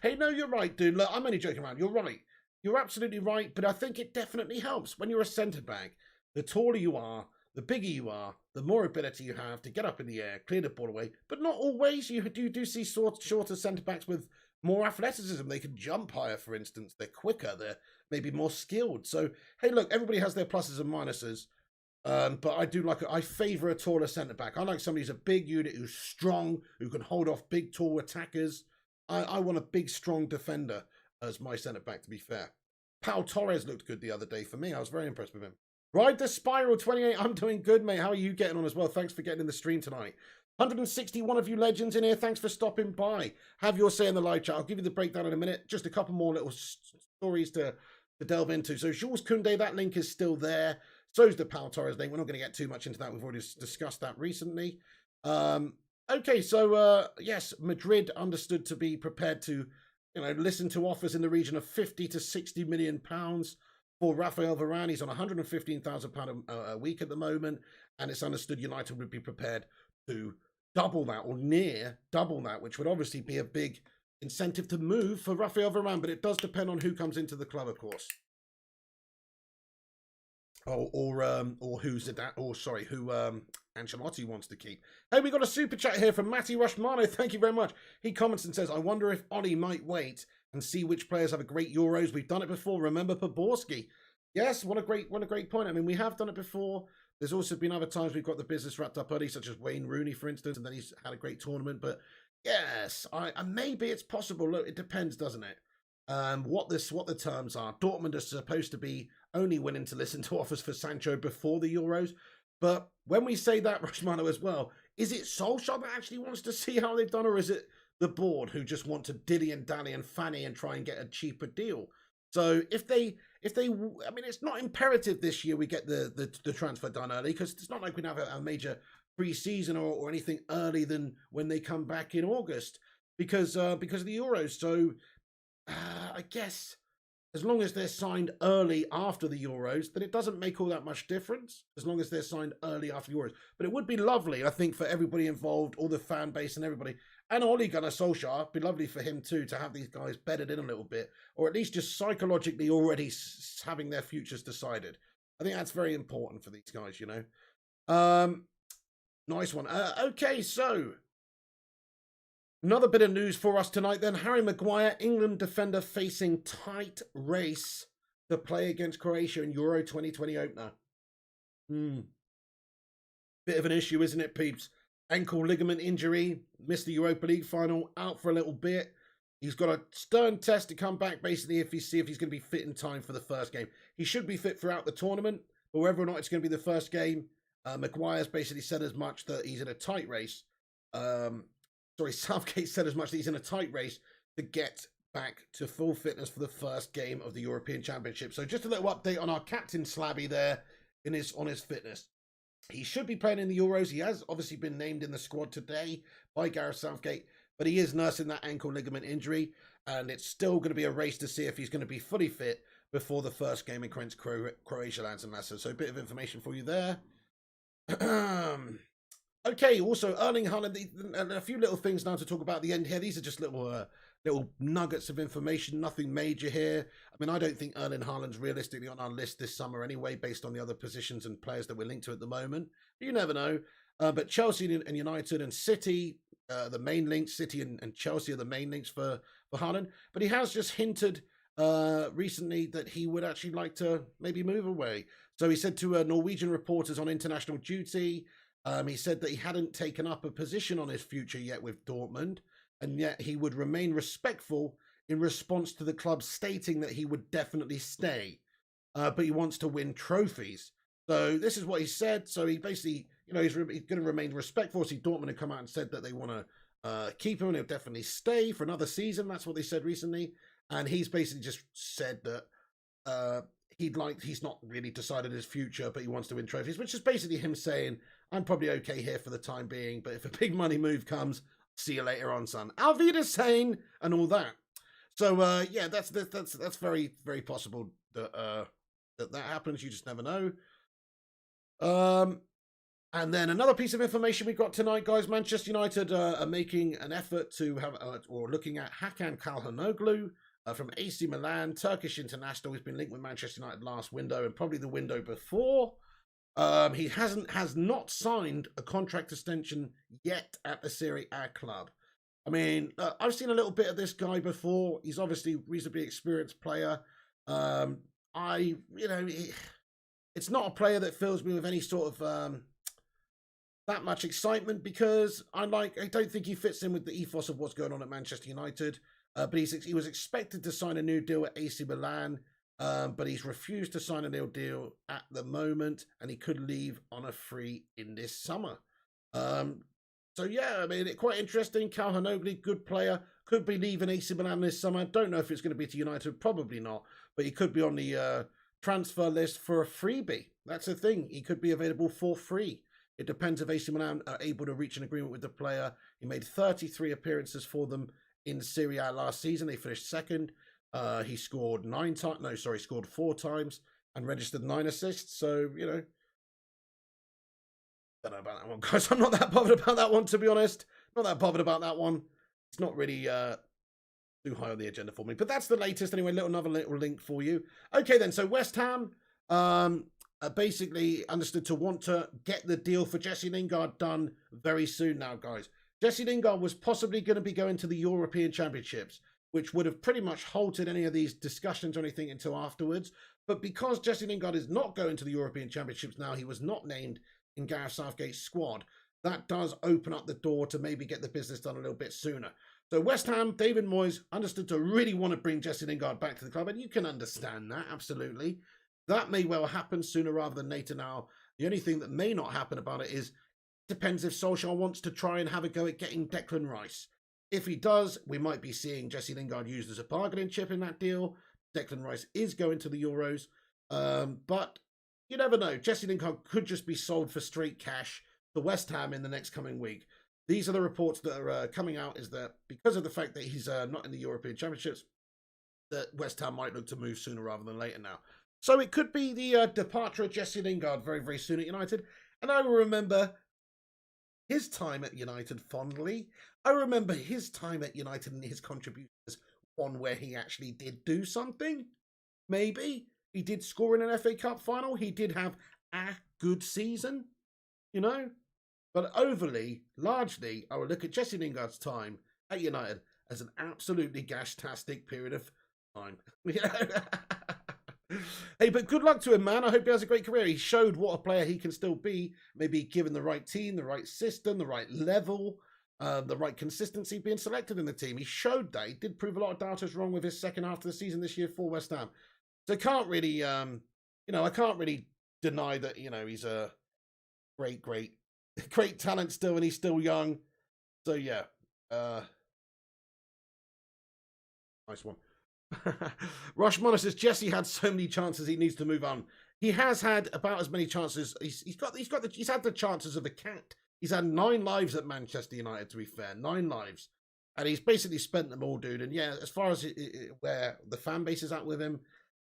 Hey, no, you're right, dude. Look, I'm only joking around. You're right. You're absolutely right, but I think it definitely helps. When you're a centre-back, the taller you are, the bigger you are, the more ability you have to get up in the air, clear the ball away. But not always. You do see shorter centre-backs with more athleticism. They can jump higher, for instance. They're quicker. They're maybe more skilled. So, hey, look, everybody has their pluses and minuses. But I favour a taller centre-back. I like somebody who's a big unit, who's strong, who can hold off big, tall attackers. I want a big, strong defender as my centre-back, to be fair. Pau Torres looked good the other day for me. I was very impressed with him. Ride the Spiral 28. I'm doing good, mate. How are you getting on as well? Thanks for getting in the stream tonight. 161 of you legends in here. Thanks for stopping by. Have your say in the live chat. I'll give you the breakdown in a minute. Just a couple more little stories to delve into. So Jules Koundé, that link is still there. So is the Pau Torres link. We're not going to get too much into that. We've already discussed that recently. Okay, so yes, Madrid understood to be prepared to listen to offers in the region of 50 to 60 million pounds for Rafael Varane. He's on £115,000 a week at the moment, and it's understood United would be prepared to double that or near double that, which would obviously be a big incentive to move for Rafael Varane, but it does depend on who comes into the club, of course. Or who Ancelotti wants to keep. Hey, we got a super chat here from Matty Rushmano. Thank you very much. He comments and says, I wonder if Ollie might wait and see which players have a great Euros. We've done it before. Remember Poborski? Yes, what a great point. I mean, we have done it before. There's also been other times we've got the business wrapped up early, such as Wayne Rooney, for instance, and then he's had a great tournament. But yes, maybe it's possible. Look, it depends, doesn't it? What the terms are. Dortmund are supposed to be only willing to listen to offers for Sancho before the Euros. But when we say that, Rushmano, as well, is it Solskjaer that actually wants to see how they've done, or is it the board who just want to dilly and dally and fanny and try and get a cheaper deal? So if they, I mean, it's not imperative this year we get the transfer done early, because it's not like we have a major pre-season or anything early than when they come back in August because of the Euros. So I guess as long as they're signed early after the Euros, then it doesn't make all that much difference, as long as they're signed early after the Euros. But it would be lovely, I think, for everybody involved, all the fan base and everybody, and Ole Gunnar Solskjaer, it'd be lovely for him too to have these guys bedded in a little bit, or at least just psychologically already having their futures decided. I think that's very important for these guys, you know. Nice one. Okay, so another bit of news for us tonight then. Harry Maguire, England defender, facing tight race to play against Croatia in Euro 2020 opener. Bit of an issue, isn't it, peeps? Ankle ligament injury, missed the Europa League final, out for a little bit. He's got a stern test to come back, basically, if he's going to be fit in time for the first game. He should be fit throughout the tournament, but whether or not it's going to be the first game, Maguire's basically said as much that he's in a tight race. Southgate said as much that he's in a tight race to get back to full fitness for the first game of the European Championship. So just a little update on our captain Slabby there on his fitness. He should be playing in the Euros. He has obviously been named in the squad today by Gareth Southgate, but he is nursing that ankle ligament injury, and it's still going to be a race to see if he's going to be fully fit before the first game against Croatia, lads and lasses. So a bit of information for you there. Okay, also Erling Haaland, and a few little things now to talk about at the end here. These are just little nuggets of information, nothing major here. I mean, I don't think Erling Haaland's realistically on our list this summer anyway, based on the other positions and players that we're linked to at the moment. You never know. But Chelsea and United and City, the main links, City and Chelsea are the main links for Haaland. But he has just hinted recently that he would actually like to maybe move away. So he said to Norwegian reporters on international duty, he said that he hadn't taken up a position on his future yet with Dortmund, and yet he would remain respectful in response to the club stating that he would definitely stay, but he wants to win trophies. So this is what he said. So he basically he's going to remain respectful. See, Dortmund have come out and said that they want to keep him and he'll definitely stay for another season. That's what they said recently. And he's basically just said that he's not really decided his future, but he wants to win trophies, which is basically him saying, I'm probably okay here for the time being, but if a big money move comes, see you later on, son. Auf Wiedersehen and all that. So yeah, that's very, very possible that that happens. You just never know. And then another piece of information we got tonight, guys. Manchester United are making an effort to have, or looking at Hakan Calhanoglu from AC Milan, Turkish international. He's been linked with Manchester United last window and probably the window before. He has not signed a contract extension yet at the Serie A club. I mean, I've seen a little bit of this guy before. He's obviously a reasonably experienced player. It's not a player that fills me with any sort of that much excitement because I don't think he fits in with the ethos of what's going on at Manchester United. But he was expected to sign a new deal at AC Milan, but he's refused to sign a new deal at the moment, and he could leave on a free in this summer. So yeah, I mean, it's quite interesting. Calhanoglu, good player, could be leaving AC Milan this summer. Don't know if it's going to be to United, probably not, but he could be on the transfer list for a freebie. That's the thing. He could be available for free. It depends if AC Milan are able to reach an agreement with the player. He made 33 appearances for them in Serie A last season. They finished second. He scored scored 4 times and registered 9 assists. So, don't know about that one, guys. I'm not that bothered about that one, to be honest. Not that bothered about that one. It's not really too high on the agenda for me. But that's the latest anyway. Another little link for you. Okay, then. So West Ham basically understood to want to get the deal for Jesse Lingard done very soon now, guys. Jesse Lingard was possibly going to be going to the European Championships, which would have pretty much halted any of these discussions or anything until afterwards. But because Jesse Lingard is not going to the European Championships now, he was not named in Gareth Southgate's squad. That does open up the door to maybe get the business done a little bit sooner. So West Ham, David Moyes, understood to really want to bring Jesse Lingard back to the club, and you can understand that, absolutely. That may well happen sooner rather than later now. The only thing that may not happen about it is, depends if Solskjaer wants to try and have a go at getting Declan Rice. If he does, we might be seeing Jesse Lingard used as a bargaining chip in that deal. Declan Rice is going to the Euros. But you never know. Jesse Lingard could just be sold for straight cash to West Ham in the next coming week. These are the reports that are coming out, is that because of the fact that he's not in the European Championships, that West Ham might look to move sooner rather than later now. So it could be the departure of Jesse Lingard very, very soon at United. And I will remember his time at United fondly. I remember his time at United and his contributions, one where he actually did do something. Maybe. He did score in an FA Cup final. He did have a good season, But largely, I would look at Jesse Lingard's time at United as an absolutely gash-tastic period of time. Hey, but good luck to him, man. I hope he has a great career. He showed what a player he can still be, maybe given the right team, the right system, the right level, the right consistency being selected in the team. He showed that. He did prove a lot of doubters wrong with his second half of the season this year for West Ham. So I can't really, I can't really deny that, he's a great talent still, and he's still young. So yeah, nice one. Rush Mono says Jesse had so many chances he needs to move on. He has had about as many chances. He's had the chances of a cat. He's had 9 lives at Manchester United, to be fair, 9 lives, and he's basically spent them all, dude. And yeah, as far as where the fan base is at with him,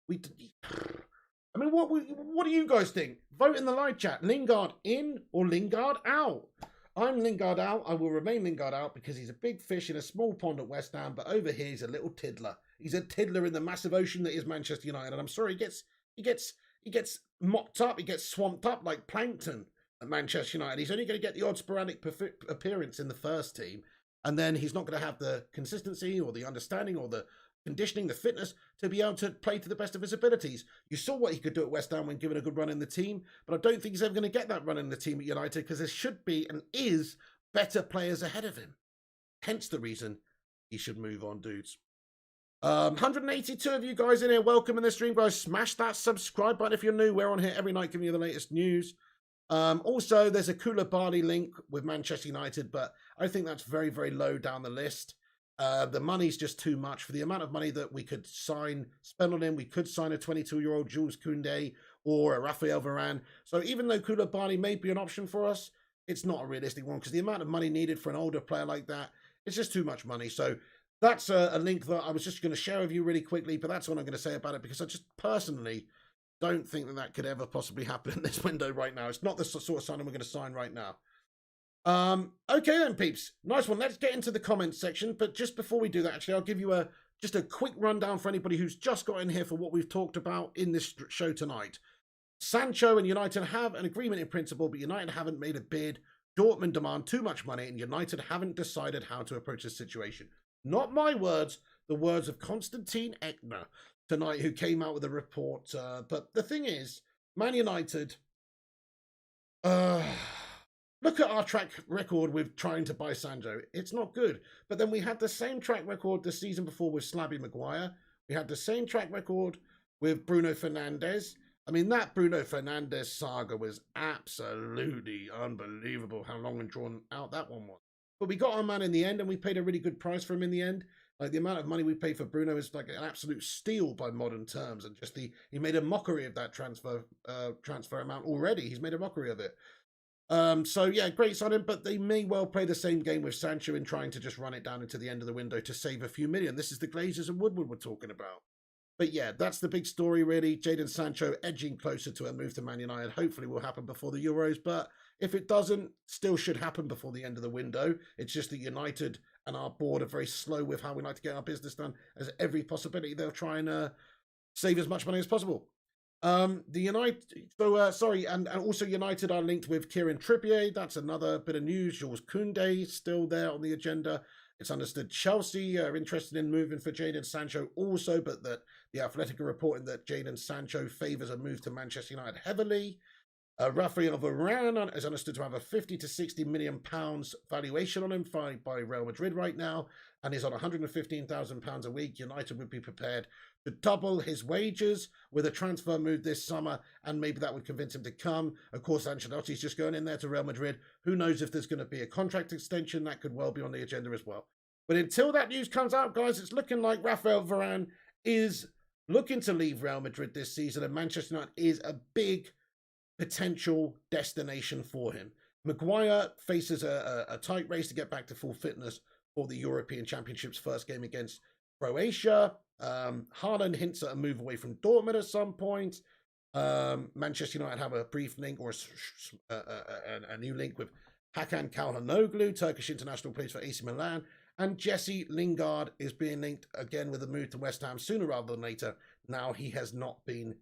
what do you guys think? Vote in the live chat. Lingard in or Lingard out? I'm Lingard out. I will remain Lingard out because he's a big fish in a small pond at West Ham, but over here he's a little tiddler. He's a tiddler in the massive ocean that is Manchester United, and I'm sorry, he gets mopped up, he gets swamped up like plankton at Manchester United. He's only going to get the odd sporadic appearance in the first team, and then he's not going to have the consistency or the understanding or the conditioning, the fitness to be able to play to the best of his abilities. You saw what he could do at West Ham when given a good run in the team, but I don't think he's ever going to get that run in the team at United because there should be and is better players ahead of him. Hence the reason he should move on, dudes. 182 of you guys in here. Welcome in the stream, guys. Smash that subscribe button if you're new. We're on here every night giving you the latest news. Also, there's a Koulibaly link with Manchester United, but I think that's very, very low down the list. The money's just too much for the amount of money that we could spend on him. We could sign a 22-year-old Jules Koundé or a Raphael Varane. So even though Koulibaly may be an option for us, it's not a realistic one because the amount of money needed for an older player like that, it's just too much money. So that's a link that I was just going to share with you really quickly, but that's what I'm going to say about it because I just personally don't think that that could ever possibly happen in this window right now. It's not the sort of signing we're going to sign right now. Okay then, peeps. Nice one. Let's get into the comments section. But just before we do that, actually, I'll give you just a quick rundown for anybody who's just got in here for what we've talked about in this show tonight. Sancho and United have an agreement in principle, but United haven't made a bid. Dortmund demand too much money, and United haven't decided how to approach this situation. Not my words, the words of Konstantin Eckner tonight, who came out with a report. But the thing is, Man United, look at our track record with trying to buy Sancho. It's not good. But then we had the same track record the season before with Slabby Maguire. We had the same track record with Bruno Fernandes. I mean, that Bruno Fernandes saga was absolutely unbelievable how long and drawn out that one was. But we got our man in the end, and we paid a really good price for him in the end. Like, the amount of money we paid for Bruno is like an absolute steal by modern terms. And just he made a mockery of that transfer amount already. He's made a mockery of it. So yeah, great signing, but they may well play the same game with Sancho in trying to just run it down into the end of the window to save a few million. This is the Glazers and Woodward we're talking about. But yeah, that's the big story, really. Jadon Sancho edging closer to a move to Man United. Hopefully will happen before the Euros, but if it doesn't, still should happen before the end of the window. It's just that United and our board are very slow with how we like to get our business done. As every possibility, they'll try and save as much money as possible. And also United are linked with Kieran Trippier. That's another bit of news. Jules Koundé still there on the agenda. It's understood Chelsea are interested in moving for Jadon Sancho also, but that the Athletic are reporting that Jadon Sancho favours a move to Manchester United heavily. Raphael Varane is understood to have a 50 to 60 million pounds valuation on him by Real Madrid right now, and is on 115,000 pounds a week. United would be prepared to double his wages with a transfer move this summer, and maybe that would convince him to come. Of course, Ancelotti's just going in there to Real Madrid. Who knows if there's going to be a contract extension? That could well be on the agenda as well. But until that news comes out, guys, it's looking like Raphael Varane is looking to leave Real Madrid this season, and Manchester United is a big potential destination for him. Maguire faces a tight race to get back to full fitness for the European Championship's first game against Croatia. Haaland hints at a move away from Dortmund at some point. Manchester United have a brief link or a new link with Hakan Çalhanoğlu, Turkish international, plays for AC Milan. And Jesse Lingard is being linked again with a move to West Ham sooner rather than later. Now he has not been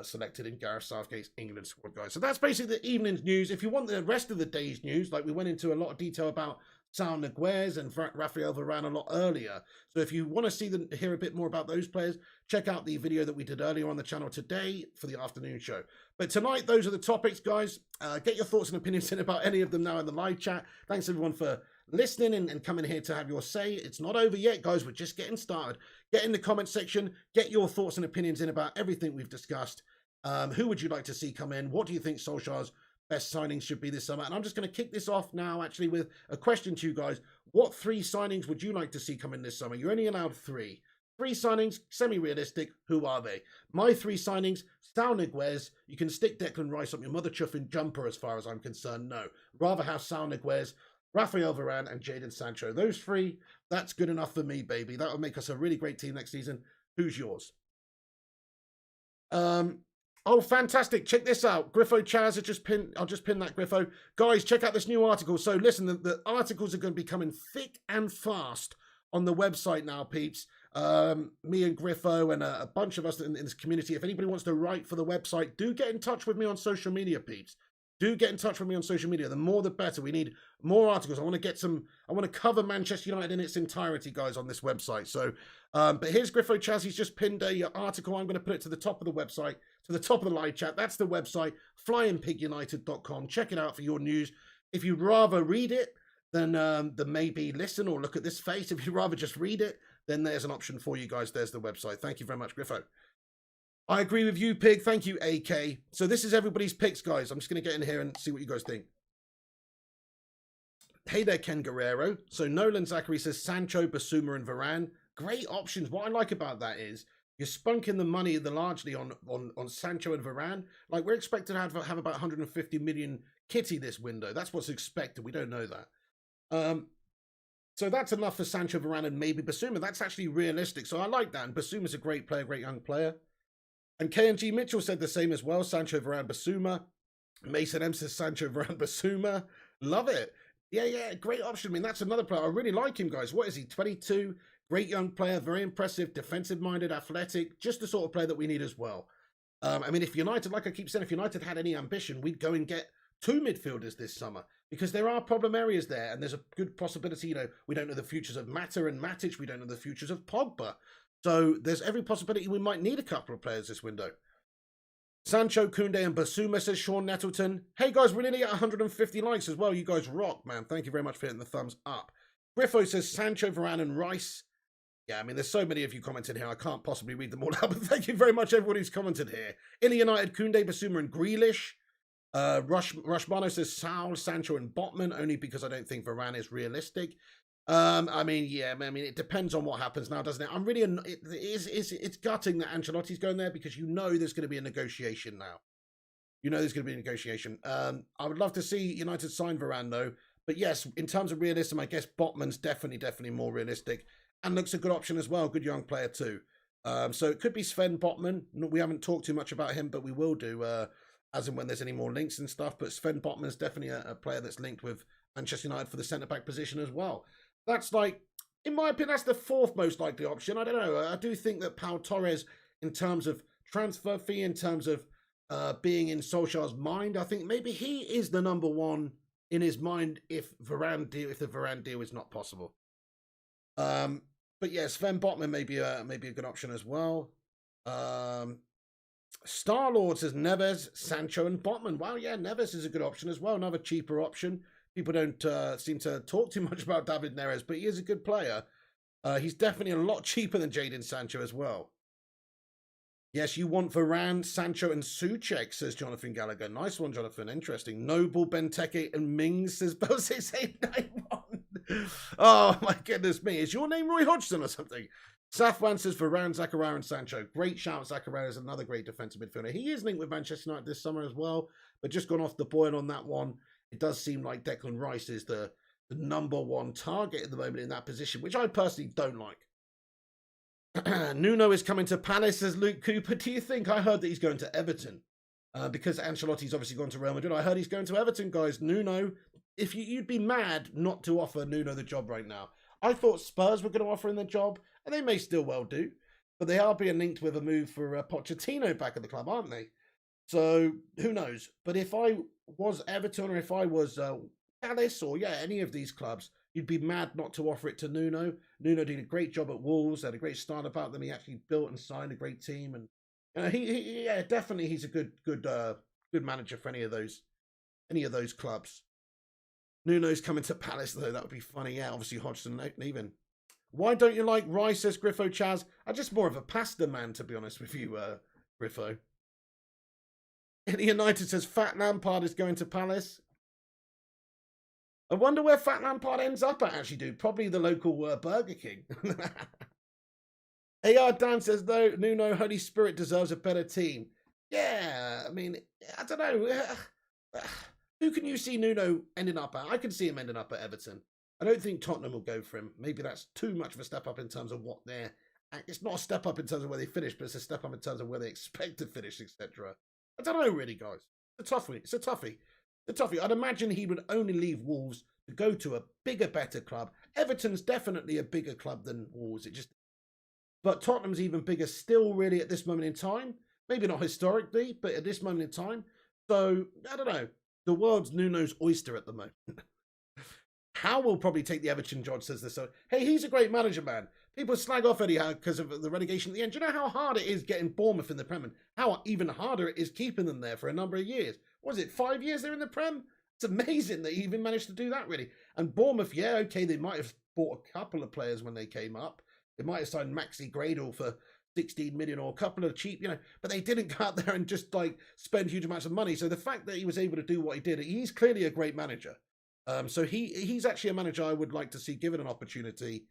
selected in Gareth Southgate's England squad, guys. So that's basically the evening's news. If you want the rest of the day's news, like we went into a lot of detail about Saul Niguez and Raphael Varane a lot earlier. So if you want to hear a bit more about those players, check out the video that we did earlier on the channel today for the afternoon show. But tonight, those are the topics, guys. Get your thoughts and opinions in about any of them now in the live chat. Thanks everyone for listening and coming here to have your say. It's not over yet, guys. We're just getting started. Get in the comment section. Get your thoughts and opinions in about everything we've discussed. Who would you like to see come in? What do you think Solskjaer's best signings should be this summer? And I'm just going to kick this off now, actually, with a question to you guys. What 3 signings would you like to see come in this summer? You're only allowed 3. 3 signings, semi-realistic. Who are they? My 3 signings, Saul Niguez. You can stick Declan Rice up your mother chuffing jumper as far as I'm concerned. No. Rather have Saul Niguez, Raphael Varane, and Jadon Sancho. Those 3, that's good enough for me, baby. That will make us a really great team next season. Who's yours? Oh, fantastic. Check this out. Griffo Chaz, I'll just pin that, Griffo. Guys, check out this new article. So listen, the articles are going to be coming thick and fast on the website now, peeps. Me and Griffo and a bunch of us in this community. If anybody wants to write for the website, do get in touch with me on social media, peeps. Do get in touch with me on social media. The more the better. We need more articles. I want to cover Manchester United in its entirety, guys, on this website. So, but here's Griffo Chaz. He's just pinned a article. I'm going to put it to the top of the website, to the top of the live chat. That's the website, flyingpigunited.com. Check it out for your news. If you'd rather read it than maybe listen or look at this face, if you'd rather just read it, then there's an option for you guys. There's the website. Thank you very much, Griffo. I agree with you, Pig. Thank you, AK. So this is everybody's picks, guys. I'm just going to get in here and see what you guys think. Hey there, Ken Guerrero. So Nolan Zachary says Sancho, Basuma, and Varane. Great options. What I like about that is you're spunking the money largely on Sancho and Varane. Like, we're expected to have about 150 million kitty this window. That's what's expected. We don't know that. So that's enough for Sancho, Varane, and maybe Basuma. That's actually realistic. So I like that. And Basuma's a great player, great young player. And KNG Mitchell said the same as well. Sancho, Varane, Basuma. Mason M says Sancho, Varane, Basuma. Love it. Yeah, great option. I mean, that's another player. I really like him, guys. What is he? 22, great young player, very impressive, defensive-minded, athletic, just the sort of player that we need as well. I mean, if United, like I keep saying, if United had any ambition, we'd go and get 2 midfielders this summer, because there are problem areas there, and there's a good possibility, you know, we don't know the futures of Mata and Matic, we don't know the futures of Pogba. So there's every possibility we might need a couple of players this window. Sancho, Koundé, and Basuma, says Sean Nettleton. Hey guys, we're nearly at 150 likes as well. You guys rock, man. Thank you very much for hitting the thumbs up. Griffo says Sancho, Varane, and Rice. Yeah, I mean, there's so many of you commented here. I can't possibly read them all out, but thank you very much, everyone who's commented here. Italy United, Koundé, Basuma, and Grealish. Rushmano says Saul, Sancho, and Botman, only because I don't think Varane is realistic. I mean, yeah, I mean, it depends on what happens now, doesn't it? I'm really, it's gutting that Ancelotti's going there, because you know there's going to be a negotiation now. You know there's going to be a negotiation. I would love to see United sign Varane, though. But yes, in terms of realism, I guess Botman's definitely more realistic, and looks a good option as well. Good young player too. So it could be Sven Botman. We haven't talked too much about him, but we will do as and when there's any more links and stuff. But Sven Botman's definitely a player that's linked with Manchester United for the centre-back position as well. That's, like, in my opinion, that's the 4th most likely option. I don't know. I do think that Pau Torres, in terms of transfer fee, in terms of being in Solskjaer's mind, I think maybe he is the number one in his mind if the Varane deal is not possible. But yeah, Sven Botman may be a good option as well. Star-Lord says Neves, Sancho, and Botman. Wow, yeah, Neves is a good option as well. Another cheaper option. People don't seem to talk too much about David Neres, but he is a good player. He's definitely a lot cheaper than Jadon Sancho as well. Yes, you want Varane, Sancho, and Souček, says Jonathan Gallagher. Nice one, Jonathan. Interesting. Noble, Benteke, and Mings, says Bell6891. Oh, my goodness me. Is your name Roy Hodgson or something? Safwan says Varane, Zakaria, and Sancho. Great shout. Zakaria is another great defensive midfielder. He is linked with Manchester United this summer as well, but just gone off the boil on that one. It does seem like Declan Rice is the number one target at the moment in that position, which I personally don't like. Nuno is coming to Palace, says Luke Cooper. Do you think? I heard that he's going to Everton because Ancelotti's obviously gone to Real Madrid. I heard he's going to Everton, guys. Nuno, if you'd be mad not to offer Nuno the job right now. I thought Spurs were going to offer him the job, and they may still well do, but they are being linked with a move for Pochettino back at the club, aren't they? So who knows? But if I was Everton, or if I was Palace, or any of these clubs, you'd be mad not to offer it to Nuno. Nuno did a great job at Wolves, had a great start about them. He actually built and signed a great team, and definitely he's a good manager for any of those clubs. Nuno's coming to Palace though. That would be funny. Yeah, obviously Hodgson leaving. Why don't you like Rice, says Griffo Chaz? I'm just more of a pasta man, to be honest with you, Griffo. United says Fat Lampard is going to Palace. I wonder where Fat Lampard ends up at, actually, dude. Probably the local Burger King. AR Dan says, though, Nuno, Holy Spirit deserves a better team. Yeah, I mean, I don't know. Who can you see Nuno ending up at? I can see him ending up at Everton. I don't think Tottenham will go for him. Maybe that's too much of a step up in terms of what they're... It's not a step up in terms of where they finish, but it's a step up in terms of where they expect to finish, etc. I don't know, really, guys. It's a toughie. I'd imagine he would only leave Wolves to go to a bigger, better club. Everton's definitely a bigger club than Wolves. But Tottenham's even bigger still, really, at this moment in time. Maybe not historically, but at this moment in time. So, I don't know. The world's Nuno's oyster at the moment. Howe will probably take the Everton job, says this. So, hey, he's a great manager, man. People slag off Eddie Howe because of the relegation at the end. Do you know how hard it is getting Bournemouth in the Prem? And how even harder it is keeping them there for a number of years? Was it 5 years they're in the Prem? It's amazing that he even managed to do that, really. And Bournemouth, yeah, okay, they might have bought a couple of players when they came up. They might have signed Maxi Gradle for 16 million or a couple of cheap, but they didn't go out there and just like spend huge amounts of money. So the fact that he was able to do what he did, he's clearly a great manager. So he's actually a manager I would like to see given an opportunity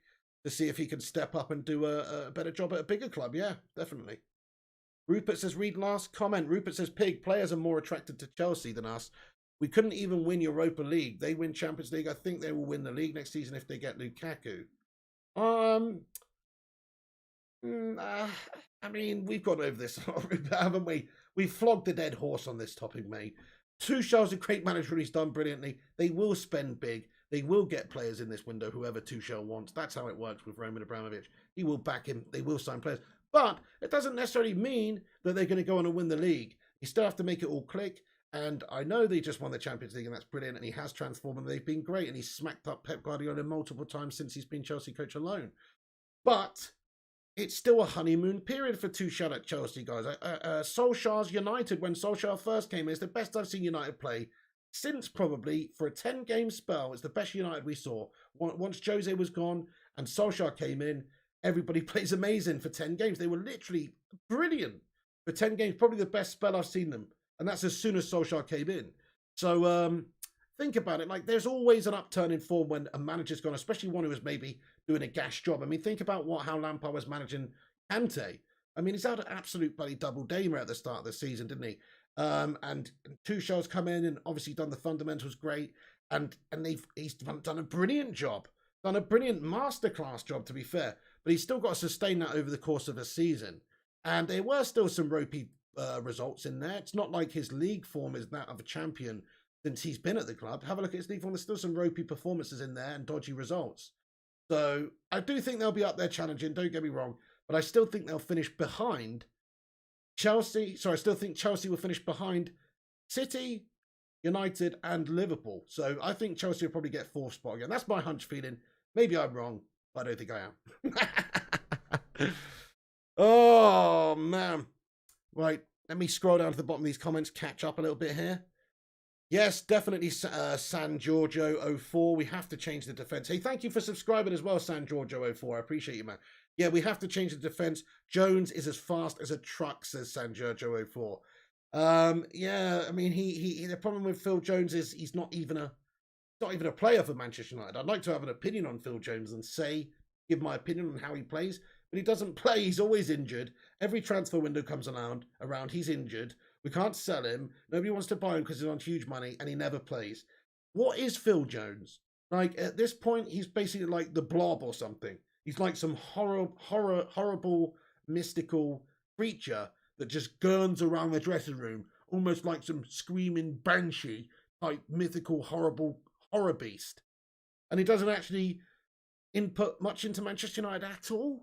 to see if he can step up and do a better job at a bigger club. Yeah, definitely. Rupert says, read last comment. Rupert says, Pig, players are more attracted to Chelsea than us. We couldn't even win Europa League. They win Champions League. I think they will win the league next season if they get Lukaku. I mean, we've gone over this, haven't we? We've flogged the dead horse on this topic, mate. Tuchel's a great manager and he's done brilliantly. They will spend big. They will get players in this window, whoever Tuchel wants. That's how it works with Roman Abramovich. He will back him. They will sign players. But it doesn't necessarily mean that they're going to go on and win the league. You still have to make it all click. And I know they just won the Champions League and that's brilliant. And he has transformed and they've been great. And he's smacked up Pep Guardiola multiple times since he's been Chelsea coach alone. But it's still a honeymoon period for Tuchel at Chelsea, guys. Solskjaer's United, when Solskjaer first came in, is the best I've seen United play since probably for a 10-game spell. It's the best United we saw. Once Jose was gone and Solskjaer came in, everybody plays amazing for 10 games. They were literally brilliant for 10 games. Probably the best spell I've seen them. And that's as soon as Solskjaer came in. So think about it. Like, there's always an upturn in form when a manager's gone, especially one who was maybe doing a gas job. I mean, think about how Lampard was managing Kante. I mean, he's had an absolute bloody double damer at the start of the season, didn't he? And Tuchel's come in and obviously done the fundamentals great. And he's done a brilliant job. Done a brilliant masterclass job, to be fair. But he's still got to sustain that over the course of a season. And there were still some ropey results in there. It's not like his league form is that of a champion since he's been at the club. Have a look at his league form. There's still some ropey performances in there and dodgy results. So I do think they'll be up there challenging, don't get me wrong, but I still think they'll finish behind Chelsea. Sorry, I still think Chelsea will finish behind City, United and Liverpool. So I think Chelsea will probably get fourth spot again. That's my hunch feeling. Maybe I'm wrong, but I don't think I am. Oh, man. Right, let me scroll down to the bottom of these comments, catch up a little bit here. Yes, definitely San Giorgio 04. We have to change the defense. Hey, thank you for subscribing as well, San Giorgio 04. I appreciate you, man. Yeah, we have to change the defense. Jones is as fast as a truck, says San Giorgio 04. Yeah, I mean, the problem with Phil Jones is he's not even a player for Manchester United. I'd like to have an opinion on Phil Jones and give my opinion on how he plays, but he doesn't play. He's always injured. Every transfer window comes around, he's injured. We can't sell him. Nobody wants to buy him because he's on huge money and he never plays. What is Phil Jones? Like, at this point, he's basically like the Blob or something. He's like some horrible, mystical creature that just gurns around the dressing room, almost like some screaming banshee type mythical, horrible horror beast. And he doesn't actually input much into Manchester United at all.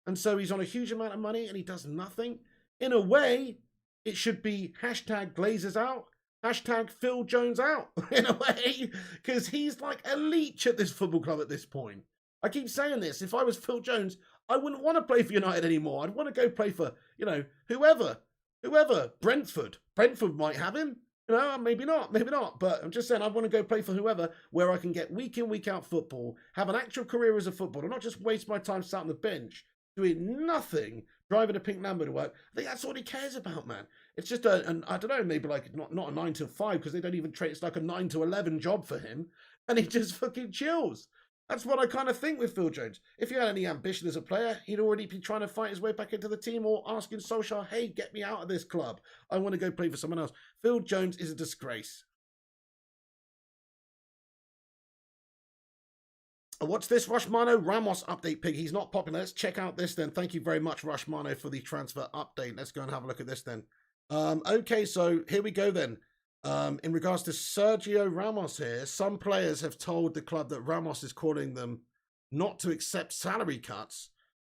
And so he's on a huge amount of money and he does nothing. In a way, it should be hashtag Glazers out, hashtag Phil Jones out, in a way, because he's like a leech at this football club at this point. I keep saying this. If I was Phil Jones, I wouldn't want to play for United anymore. I'd want to go play for, whoever. Brentford. Brentford might have him. Maybe not. But I'm just saying I want to go play for whoever, where I can get week in, week out football, have an actual career as a footballer, not just waste my time sat on the bench doing nothing, driving a pink Lambo to work. I think that's what he cares about, man. It's just I don't know, maybe like not a 9 to 5 because they don't even train. It's like a 9 to 11 job for him, and he just fucking chills. That's what I kind of think with Phil Jones. If he had any ambition as a player, he'd already be trying to fight his way back into the team or asking Solskjaer, hey, get me out of this club. I want to go play for someone else. Phil Jones is a disgrace. What's this? Rushmano Ramos update, Pig. He's not popular. Let's check out this then. Thank you very much, Rushmano, for the transfer update. Let's go and have a look at this then. Okay, so here we go then. In regards to Sergio Ramos here, some players have told the club that Ramos is calling them not to accept salary cuts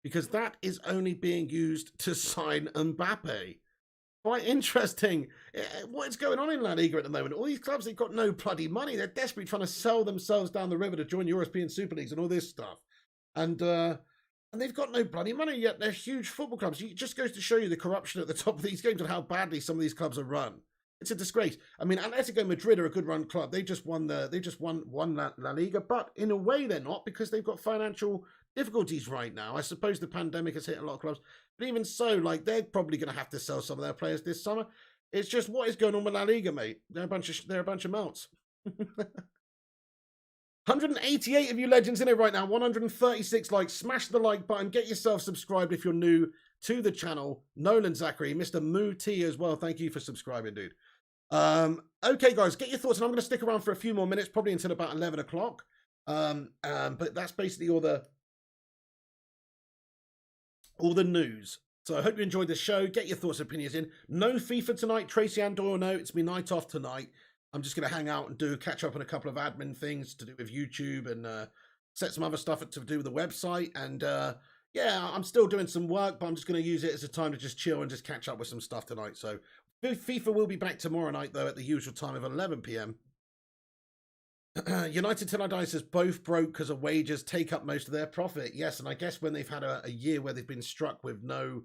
because that is only being used to sign Mbappe. Quite interesting. What is going on in La Liga at the moment? All these clubs, they've got no bloody money. They're desperately trying to sell themselves down the river to join European Super Leagues and all this stuff. And they've got no bloody money, yet they're huge football clubs. It just goes to show you the corruption at the top of these games and how badly some of these clubs are run. It's a disgrace. I mean, Atletico Madrid are a good run club. They just won La Liga, but in a way they're not because they've got financial difficulties right now. I suppose the pandemic has hit a lot of clubs, but even so, like, they're probably going to have to sell some of their players this summer. It's just what is going on with La Liga, mate. They're a bunch of melts. 188 of you legends in it right now. 136 likes. Smash the like button. Get yourself subscribed if you're new to the channel. Nolan Zachary, Mr. Moo T as well. Thank you for subscribing, dude. Okay, guys, get your thoughts, and I'm going to stick around for a few more minutes, probably until about 11 o'clock. But that's basically all the news. So I hope you enjoyed the show. Get your thoughts and opinions in. No FIFA tonight. Tracy and Doyle, no. It's my night off tonight. I'm just going to hang out and catch up on a couple of admin things to do with YouTube and set some other stuff to do with the website. And yeah, I'm still doing some work, but I'm just going to use it as a time to just chill and just catch up with some stuff tonight. So FIFA will be back tomorrow night, though, at the usual time of 11 p.m. United Till I Die says both broke because of wages take up most of their profit. Yes, and I guess when they've had a year where they've been struck with no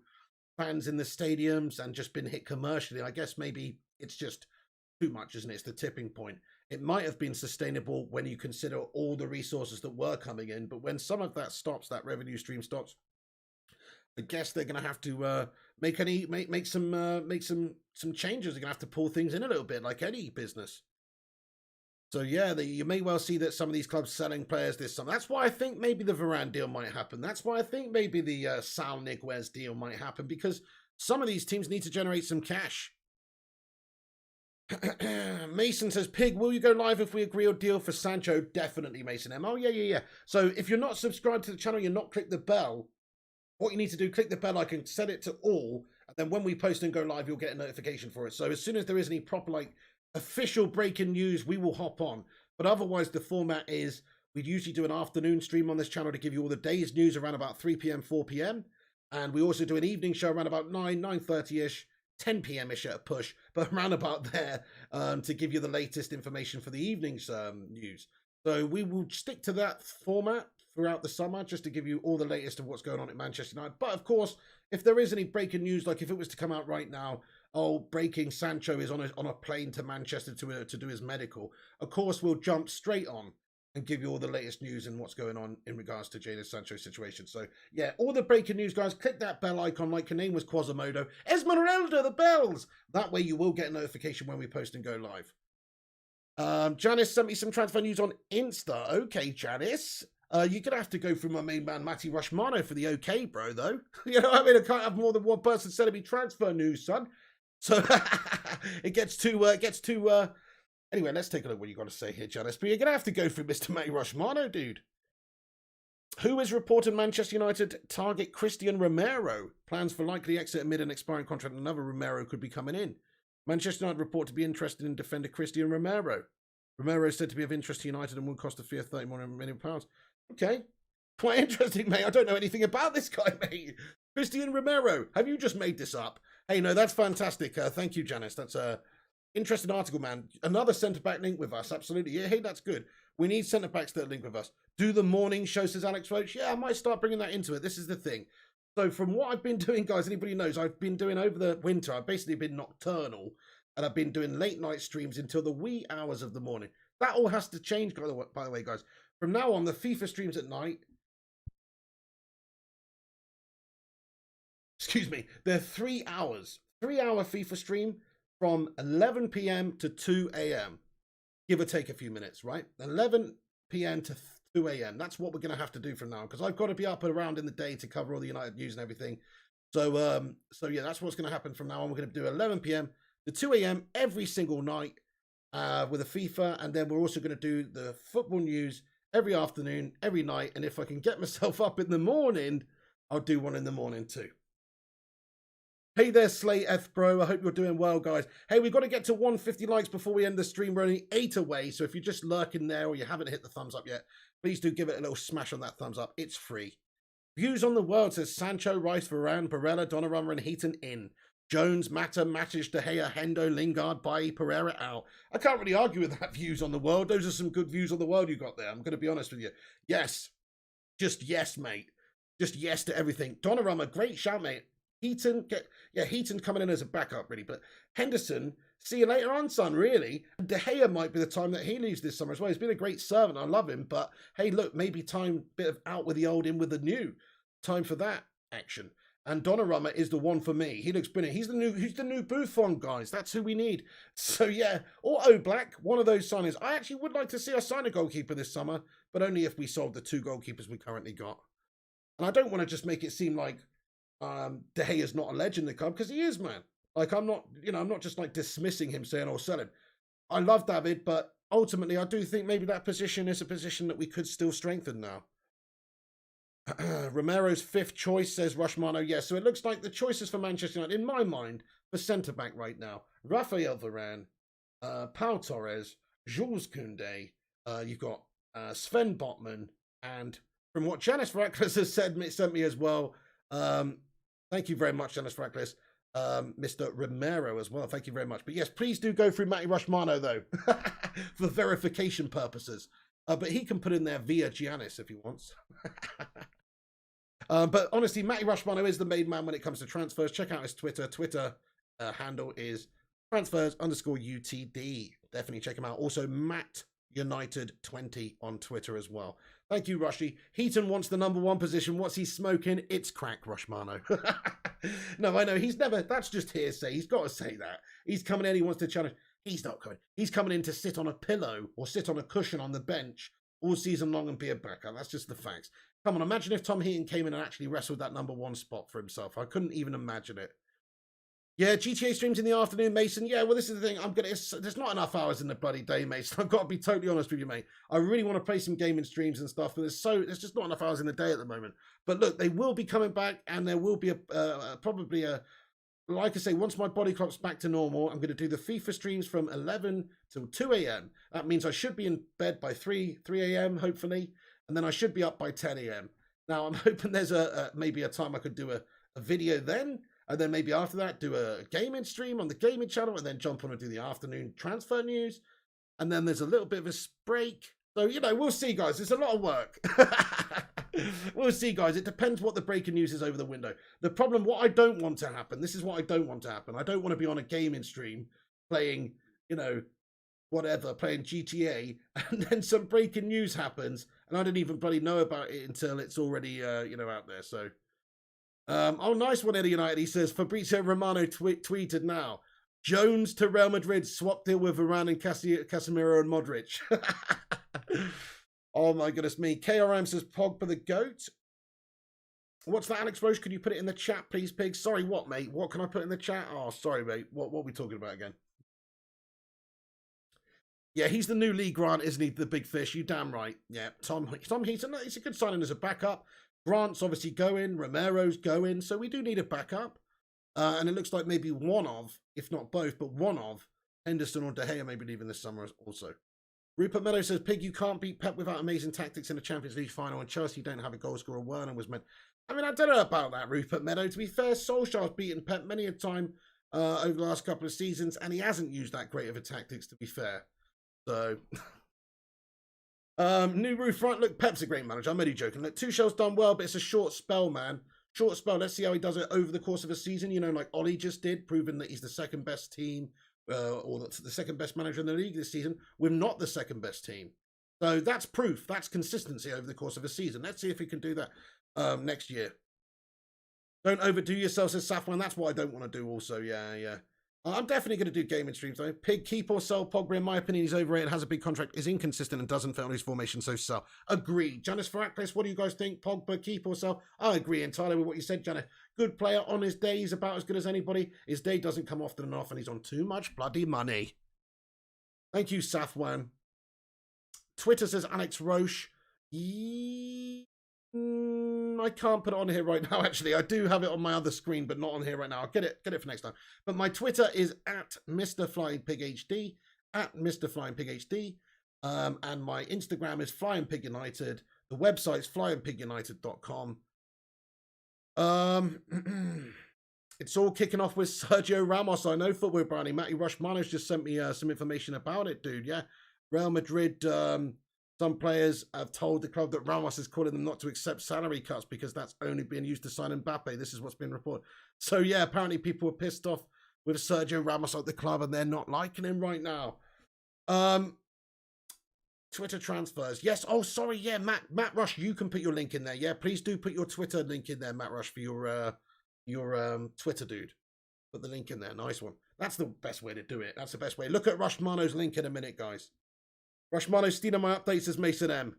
fans in the stadiums and just been hit commercially, I guess maybe it's just too much, isn't it? It's the tipping point. It might have been sustainable when you consider all the resources that were coming in, but when some of that stops, that revenue stream stops, I guess they're going to have to make some changes. They're going to have to pull things in a little bit, like any business. So yeah, you may well see that some of these clubs selling players this summer. That's why I think maybe the Varane deal might happen. That's why I think maybe the Sal Niguez deal might happen, because some of these teams need to generate some cash. Mason says, Pig, will you go live if we agree or deal for Sancho? Definitely, Mason M. Oh, yeah. So if you're not subscribed to the channel, you're not click the bell, what you need to do, click the bell icon, set it to all, and then when we post and go live, you'll get a notification for it. So as soon as there is any proper, like, official breaking news, we will hop on. But otherwise, the format is we'd usually do an afternoon stream on this channel to give you all the day's news around about 3 p.m., 4 p.m. And we also do an evening show around about 9:30-ish, 10 p.m.-ish at a push, but around about there to give you the latest information for the evening's news. So we will stick to that format throughout the summer, just to give you all the latest of what's going on at Manchester United. But of course, if there is any breaking news, like if it was to come out right now, oh, breaking, Sancho is on a plane to Manchester to do his medical, of course we'll jump straight on and give you all the latest news and what's going on in regards to Jadon Sancho's situation. So yeah, all the breaking news, guys, click that bell icon like her name was Quasimodo. Esmeralda, the bells! That way you will get a notification when we post and go live. Janice sent me some transfer news on Insta. Okay, Janice. You're going to have to go through my main man, Matty Rushmano, for the okay, bro, though. You know what I mean? I can't have more than one person sending me transfer news, son. So it gets too... Anyway, let's take a look what you got to say here, Janice. But you're going to have to go through Mr. Matty Rushmano, dude. Who is reported Manchester United target Christian Romero? Plans for likely exit amid an expiring contract. Another Romero could be coming in. Manchester United report to be interested in defender Christian Romero. Romero is said to be of interest to United and will cost a fee of £30 million. Okay. Quite interesting, mate. I don't know anything about this guy, mate. Christian Romero. Have you just made this up? Hey, no, that's fantastic. Thank you, Janice. That's a interesting article, man. Another centre-back link with us. Absolutely. Yeah, hey, that's good. We need centre-backs that link with us. Do the morning show, says Alex Roach. Yeah, I might start bringing that into it. This is the thing. So from what I've been doing, guys, anybody knows, I've been doing over the winter, I've basically been nocturnal, and I've been doing late night streams until the wee hours of the morning. That all has to change, by the way, guys. From now on, the FIFA streams at night, excuse me, they're 3 hours. 3-hour FIFA stream from 11 p.m. to 2 a.m. Give or take a few minutes, right? 11 p.m. to 2 a.m. That's what we're going to have to do from now on, because I've got to be up and around in the day to cover all the United news and everything. So yeah, that's what's going to happen from now on. We're going to do 11 p.m. to 2 a.m. every single night with a FIFA, and then we're also going to do the football news every afternoon, every night, and if I can get myself up in the morning, I'll do one in the morning too. Hey there, Slay F Bro. I hope you're doing well, guys. Hey, we've got to get to 150 likes before we end the stream. We're only 8 away, so if you're just lurking there or you haven't hit the thumbs up yet, please do give it a little smash on that thumbs up. It's free. Views on the world says Sancho, Rice, Varane, Barella, Donnarumma, and Heaton in. Jones, Mata, Matic, De Gea, Hendo, Lingard, Bailly, Pereira out. I can't really argue with that views on the world. Those are some good views on the world you got there. I'm going to be honest with you. Yes. Just yes, mate. Just yes to everything. Donnarumma, great shout, mate. Heaton, Heaton coming in as a backup, really. But Henderson, see you later on, son, really. De Gea might be the time that he leaves this summer as well. He's been a great servant. I love him. But, hey, look, maybe time, bit of out with the old, in with the new. Time for that action. And Donnarumma is the one for me. He looks brilliant. He's the new Buffon, guys. That's who we need. So, yeah, or Oblak, one of those signings. I actually would like to see us sign a goalkeeper this summer, but only if we solve the 2 goalkeepers we currently got. And I don't want to just make it seem like De Gea is not a legend in the club, because he is, man. Like, I'm not just like dismissing him, saying, oh, sell him. I love David, but ultimately I do think maybe that position is a position that we could still strengthen now. Romero's 5th choice, says Rushmano. Yeah, so it looks like the choices for Manchester United, in my mind, for centre-back right now, Rafael Varane, Pau Torres, Jules Koundé, you've got Sven Botman, and from what Janice Radcliffe has sent me as well, thank you very much, Janice Radcliffe, Mr. Romero as well, thank you very much. But yes, please do go through Matty Rushmano, though, for verification purposes. But he can put in there via Giannis if he wants. But honestly, Matty Rushmano is the main man when it comes to transfers. Check out his Twitter. Twitter handle is transfers_UTD. Definitely check him out. Also, Matt United 20 on Twitter as well. Thank you, Rushy. Heaton wants the number 1 position. What's he smoking? It's crack, Rushmano. No, I know. He's never... That's just hearsay. He's got to say that. He's coming in. He wants to challenge. He's not coming. He's coming in to sit on a pillow or sit on a cushion on the bench all season long and be a backup. That's just the facts. Come on, imagine if Tom Heaton came in and actually wrestled that number 1 spot for himself. I couldn't even imagine it. Yeah, GTA streams in the afternoon, Mason. Yeah, well, this is the thing. There's not enough hours in the bloody day, Mason. I've got to be totally honest with you, mate. I really want to play some gaming streams and stuff, but there's just not enough hours in the day at the moment. But look, they will be coming back, and there will be probably a, like I say, once my body clock's back to normal, I'm going to do the FIFA streams from 11 till 2 a.m. That means I should be in bed by 3 a.m., hopefully, and then I should be up by 10 a.m. Now, I'm hoping there's maybe a time I could do a video then, and then maybe after that do a gaming stream on the gaming channel, and then jump on and do the afternoon transfer news, and then there's a little bit of a break. So, we'll see, guys. It's a lot of work. We'll see, guys. It depends what the breaking news is over the window. The problem, what I don't want to happen, this is what I don't want to happen. I don't want to be on a gaming stream playing, whatever, playing GTA, and then some breaking news happens, and I don't even bloody know about it until it's already, out there. So, oh, nice one, Eddie United. He says, Fabrizio Romano tweeted now. Jones to Real Madrid, swap deal with Varane and Casemiro and Modric. Oh my goodness me. KRM says Pogba the GOAT. What's that, Alex Roche? Could you put it in the chat, please, Pig? Sorry, what, mate? What can I put in the chat? Oh, sorry, mate. What are we talking about again? Yeah, he's the new Lee Grant, isn't he? The big fish. You damn right. Yeah, Tom Heaton, he's a good signing as a backup. Grant's obviously going. Romero's going. So we do need a backup. And it looks like maybe one of, if not both, but one of Henderson or De Gea maybe leaving this summer also. Rupert Meadow says, Pig, you can't beat Pep without amazing tactics in a Champions League final, and Chelsea don't have a goal scorer. Werner was meant. I mean, I don't know about that, Rupert Meadow. To be fair, Solskjaer's beaten Pep many a time over the last couple of seasons, and he hasn't used that great of a tactics, to be fair. So, new roof front. Look, Pep's a great manager. I'm only joking. Look, Tuchel's done well, but it's a short spell, man. Short spell. Let's see how he does it over the course of a season. Like Ollie just did, proving that he's the second best team. Or the second best manager in the league this season. We're not the second best team. So that's proof. That's consistency over the course of a season. Let's see if we can do that next year. Don't overdo yourself, says Safwan. That's what I don't want to do also. Yeah. I'm definitely going to do gaming streams, though. Pig, keep or sell Pogba. In my opinion, he's overrated, has a big contract, is inconsistent, and doesn't fit on his formation, so sell. Agree. Janice Faraklis, what do you guys think? Pogba, keep or sell? I agree entirely with what you said, Janice. Good player on his day. He's about as good as anybody. His day doesn't come often enough, and he's on too much bloody money. Thank you, Safwan. Twitter says Alex Roche. I can't put it on here right now, actually. I do have it on my other screen, but not on here right now. I'll get it for next time. But my Twitter is at Mr. Flying Pig HD, at Mr. Flying Pig HD. And my Instagram is Flying Pig United. The website's flyingpigunited.com. It's all kicking off with Sergio Ramos. I know, Football Brownie. Matty Rushmano's just sent me some information about it, dude. Yeah. Real Madrid Some players have told the club that Ramos is calling them not to accept salary cuts because that's only being used to sign Mbappe. This is what's been reported. So yeah, apparently people are pissed off with Sergio Ramos at the club and they're not liking him right now. Twitter transfers. Yes. Oh, sorry. Yeah, Matt Rush, you can put your link in there. Yeah, please do put your Twitter link in there, Matt Rush, for your Twitter dude. Put the link in there. Nice one. That's the best way to do it. That's the best way. Look at Rushmano's link in a minute, guys. Rushmano stealing my updates as Mason M.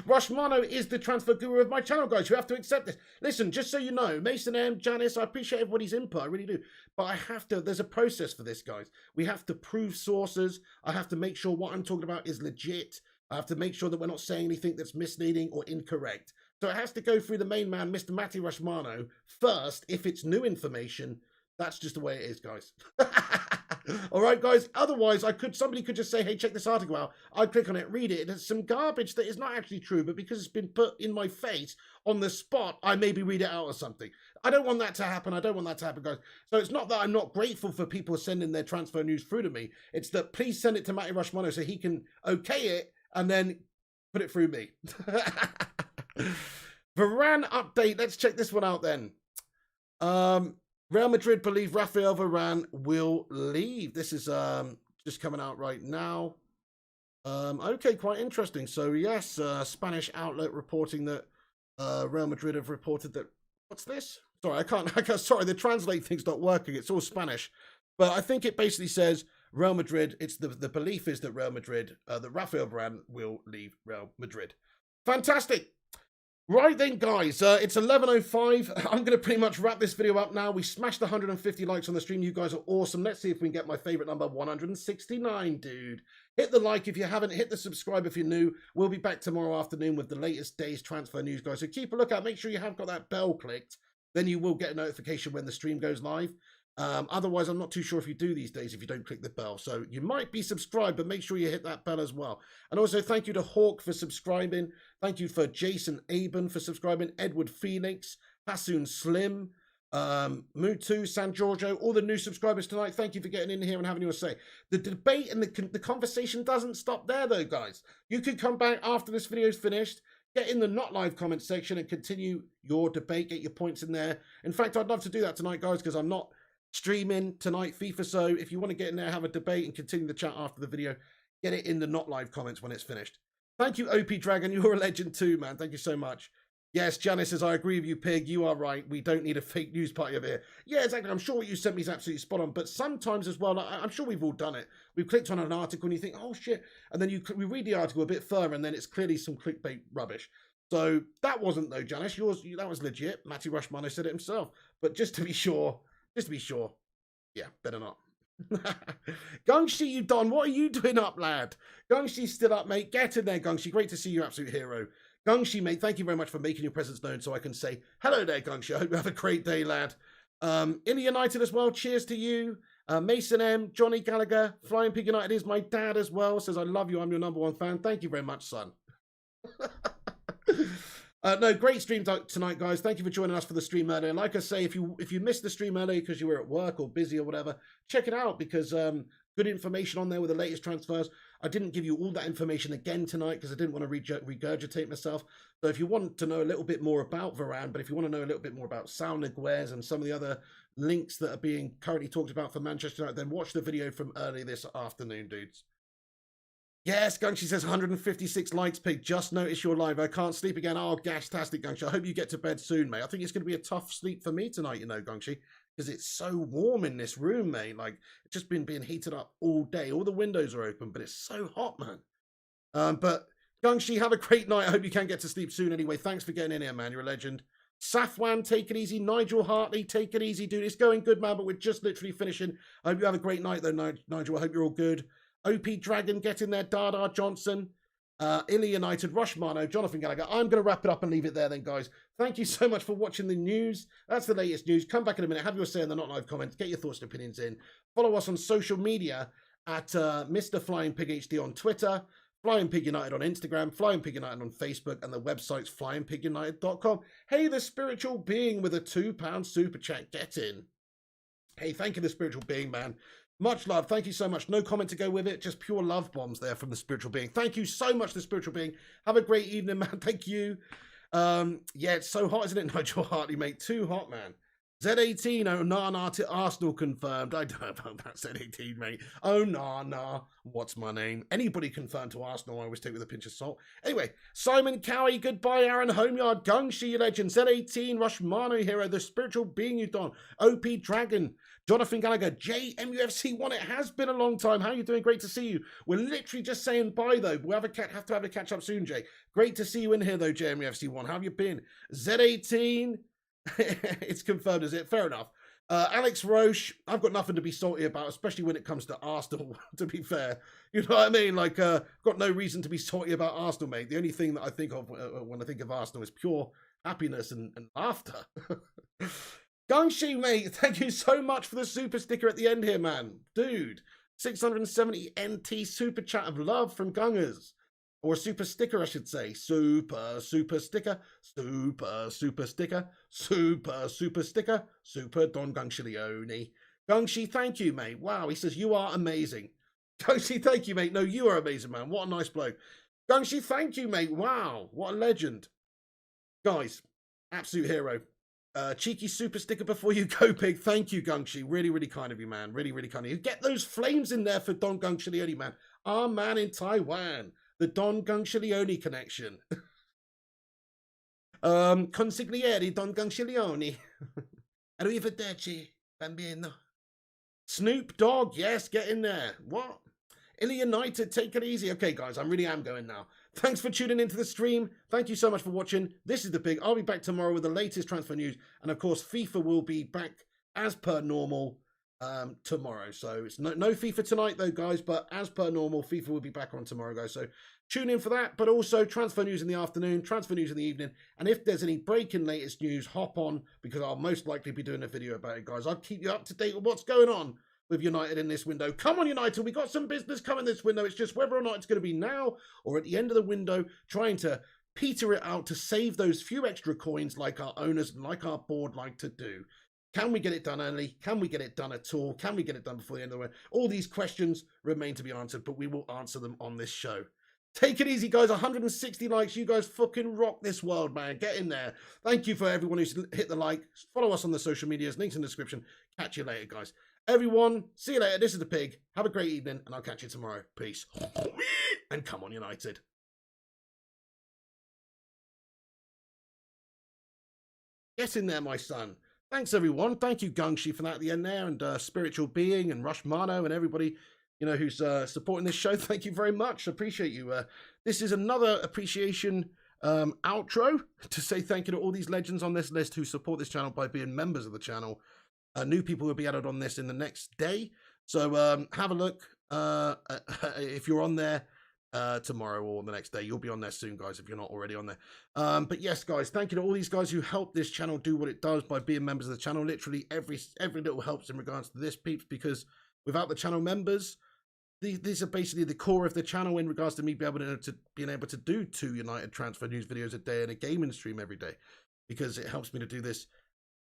Rushmano is the transfer guru of my channel, guys. You have to accept this. Listen, just so you know, Mason M, Janice, I appreciate everybody's input. I really do. But I have to, there's a process for this, guys. We have to prove sources. I have to make sure what I'm talking about is legit. I have to make sure that we're not saying anything that's misleading or incorrect. So it has to go through the main man, Mr. Matty Rushmano, first. If it's new information, that's just the way it is, guys. All right, guys. Otherwise, somebody could just say, hey, check this article out. I'd click on it, read it. It's some garbage that is not actually true, but because it's been put in my face on the spot, I maybe read it out or something. I don't want that to happen. I don't want that to happen, guys. So it's not that I'm not grateful for people sending their transfer news through to me. It's that please send it to Matty Rushmano so he can okay it and then put it through me. Varane update. Let's check this one out then. Real Madrid believe Rafael Varane will leave. This is just coming out right now. Okay, quite interesting. So yes, Spanish outlet reporting that Real Madrid have reported that. What's this? Sorry, I can't. Sorry, the translate thing's not working. It's all Spanish, but I think it basically says Real Madrid. It's the belief is that Real Madrid, that Rafael Varane will leave Real Madrid. Fantastic. Right then, guys, it's 11:05. I'm going to pretty much wrap this video up now. We smashed 150 likes on the stream. You guys are awesome. Let's see if we can get my favorite number, 169, dude. Hit the like if you haven't. Hit the subscribe if you're new. We'll be back tomorrow afternoon with the latest day's transfer news, guys. So keep a lookout. Make sure you have got that bell clicked. Then you will get a notification when the stream goes live. Otherwise, I'm not too sure if you do these days if you don't click the bell. So you might be subscribed, but make sure you hit that bell as well. And also, thank you to Hawk for subscribing. Thank you for Jason Aben for subscribing. Edward Phoenix, Hassoon Slim, Mutu, San Giorgio, all the new subscribers tonight. Thank you for getting in here and having your say. The debate and the conversation doesn't stop there, though, guys. You can come back after this video is finished. Get in the not live comment section and continue your debate. Get your points in there. In fact, I'd love to do that tonight, guys, because I'm not streaming tonight FIFA. So if you want to get in there, have a debate and continue the chat after the video, get it in the not live comments when it's finished. Thank you, OP Dragon. You're a legend too, man. Thank you so much. Yes, Janice says, I agree with you, Pig. You are right. We don't need a fake news party over here. Yeah, exactly. I'm sure what you sent me is absolutely spot on. But sometimes as well, I'm sure we've all done it. We've clicked on an article and you think, oh, shit. And then we read the article a bit further and then it's clearly some clickbait rubbish. So that wasn't, though, Janice. That was legit. Matty Rushmano said it himself. But just to be sure, yeah, better not. Gungshi, you Don, what are you doing up, lad? Gungshi's still up, mate. Get in there, Gungshi. Great to see you, absolute hero. Gungshi, mate, thank you very much for making your presence known so I can say hello there, Gungshi. I hope you have a great day, lad. Inner United as well, cheers to you. Mason M, Johnny Gallagher, Flying Pig United is my dad as well. Says, I love you, I'm your #1 fan. Thank you very much, son. No, great stream tonight, guys. Thank you for joining us for the stream earlier. Like I say, if you missed the stream earlier because you were at work or busy or whatever, check it out because good information on there with the latest transfers. I didn't give you all that information again tonight because I didn't want to regurgitate myself. So if you want to know a little bit more about Varane, but if you want to know a little bit more about Sal Niguez and some of the other links that are being currently talked about for Manchester United, then watch the video from early this afternoon, dudes. Yes, Gungshi says 156 likes, Pig. Just noticed you're live. I can't sleep again. Oh, gosh-tastic, Gungshi. I hope you get to bed soon, mate. I think it's going to be a tough sleep for me tonight, you know, Gungshi, because it's so warm in this room, mate. Like, it's just been being heated up all day. All the windows are open, but it's so hot, man. But, Gungshi, have a great night. I hope you can get to sleep soon anyway. Thanks for getting in here, man. You're a legend. Safwan, take it easy. Nigel Hartley, take it easy, dude. It's going good, man, but we're just literally finishing. I hope you have a great night, though, Nigel. I hope you're all good. OP Dragon, get in there. Dada Johnson, Illy United, Rushmano, Jonathan Gallagher. I'm going to wrap it up and leave it there then, guys. Thank you so much for watching the news. That's the latest news. Come back in a minute. Have your say in the not live comments. Get your thoughts and opinions in. Follow us on social media at Mr. Flying Pig HD on Twitter, Flying Pig United on Instagram, Flying Pig United on Facebook, and the website's flyingpigunited.com. Hey, the spiritual being with a £2 super chat. Get in. Hey, thank you, the spiritual being, man. Much love. Thank you so much. No comment to go with it. Just pure love bombs there from the spiritual being. Thank you so much, the spiritual being. Have a great evening, man. Thank you. Yeah, it's so hot, isn't it, Nigel Hartley, mate? Too hot, man. Z18, oh, nah, to Arsenal confirmed. I don't know about that, Z18, mate. Oh, nah. What's my name? Anybody confirmed to Arsenal, I always take with a pinch of salt. Anyway, Simon Cowie, goodbye, Aaron Homeyard, Gungshi Legend, Z18, Rushmano Hero, the spiritual being you don, OP Dragon, Jonathan Gallagher, JMUFC1, it has been a long time. How are you doing? Great to see you. We're literally just saying bye, though. We'll have to have a catch up soon, Jay. Great to see you in here, though, JMUFC1. How have you been? Z18, it's confirmed, is it? Fair enough. Alex Roche, I've got nothing to be salty about, especially when it comes to Arsenal, to be fair. You know what I mean? Like, got no reason to be salty about Arsenal, mate. The only thing that I think of when I think of Arsenal is pure happiness and laughter. Gangshi, mate, thank you so much for the super sticker at the end here, man. Dude, 670 NT super chat of love from Gungers. Or a super sticker, I should say. Super sticker. Super sticker. Super sticker. Super Don Gungshilioni. Gungshi, thank you, mate. Wow, he says, you are amazing. Gungshi, thank you, mate. No, you are amazing, man. What a nice bloke. Gungshi, thank you, mate. Wow, what a legend. Guys, absolute hero. Cheeky super sticker before you go, Pig. Thank you, Gungshi. Really kind of you, man. Really kind of you. Get those flames in there for Don Gungshilioni, man. Our man in Taiwan. The Don Gungshilioni connection. Consigliere Don Gungshilioni. Arrivederci, bambino. Snoop Dogg, yes, get in there. What? Illy United, take it easy. Okay, guys, I really am going now. Thanks for tuning into the stream. Thank you so much for watching. This is The Pig. I'll be back tomorrow with the latest transfer news. And, of course, FIFA will be back as per normal tomorrow. So it's no FIFA tonight, though, guys. But as per normal, FIFA will be back on tomorrow, guys. So tune in for that. But also transfer news in the afternoon, transfer news in the evening. And if there's any breaking latest news, hop on, because I'll most likely be doing a video about it, guys. I'll keep you up to date with what's going on with United in this window. Come on, United. We got some business coming this window. It's just whether or not it's going to be now or at the end of the window, trying to peter it out to save those few extra coins like our owners and like our board like to do. Can we get it done early? Can we get it done at all? Can we get it done before the end of the window? All these questions remain to be answered, but we will answer them on this show. Take it easy, guys. 160 likes. You guys fucking rock this world, man. Get in there. Thank you for everyone who's hit the like. Follow us on the social medias. Links in the description. Catch you later, guys. Everyone, see you later. This is The Pig. Have a great evening, and I'll catch you tomorrow. Peace. And come on, United. Get in there, my son. Thanks, everyone. Thank you, Gungshi, for that at the end there, and Spiritual Being, and Rushmano, and everybody, you know, who's supporting this show. Thank you very much. Appreciate you. This is another appreciation outro to say thank you to all these legends on this list who support this channel by being members of the channel. New people will be added on this in the next day. So have a look. If you're on there tomorrow or the next day, you'll be on there soon, guys, if you're not already on there. But yes, guys, thank you to all these guys who help this channel do what it does by being members of the channel. Literally every little helps in regards to this, peeps, because without the channel members, these are basically the core of the channel in regards to me being able to do 2 United transfer news videos a day and a gaming stream every day, because it helps me to do this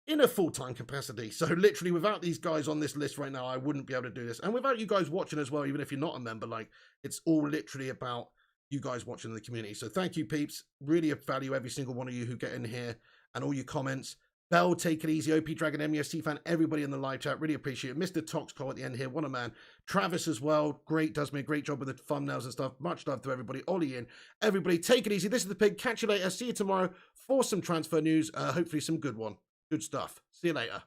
in a full-time capacity. So literally without these guys on this list right now, I wouldn't be able to do this. And without you guys watching as well, even if you're not a member, like, it's all literally about you guys watching in the community. So thank you, peeps. Really value every single one of you who get in here and all your comments. Bell, take it easy. OP Dragon, MUFC fan, everybody in the live chat. Really appreciate it. Mr. Toxco at the end here. What a man. Travis as well. Great. Does me a great job with the thumbnails and stuff. Much love to everybody. Ollie in. Everybody, take it easy. This is The Pig. Catch you later. See you tomorrow for some transfer news. Hopefully some good one. Good stuff. See you later.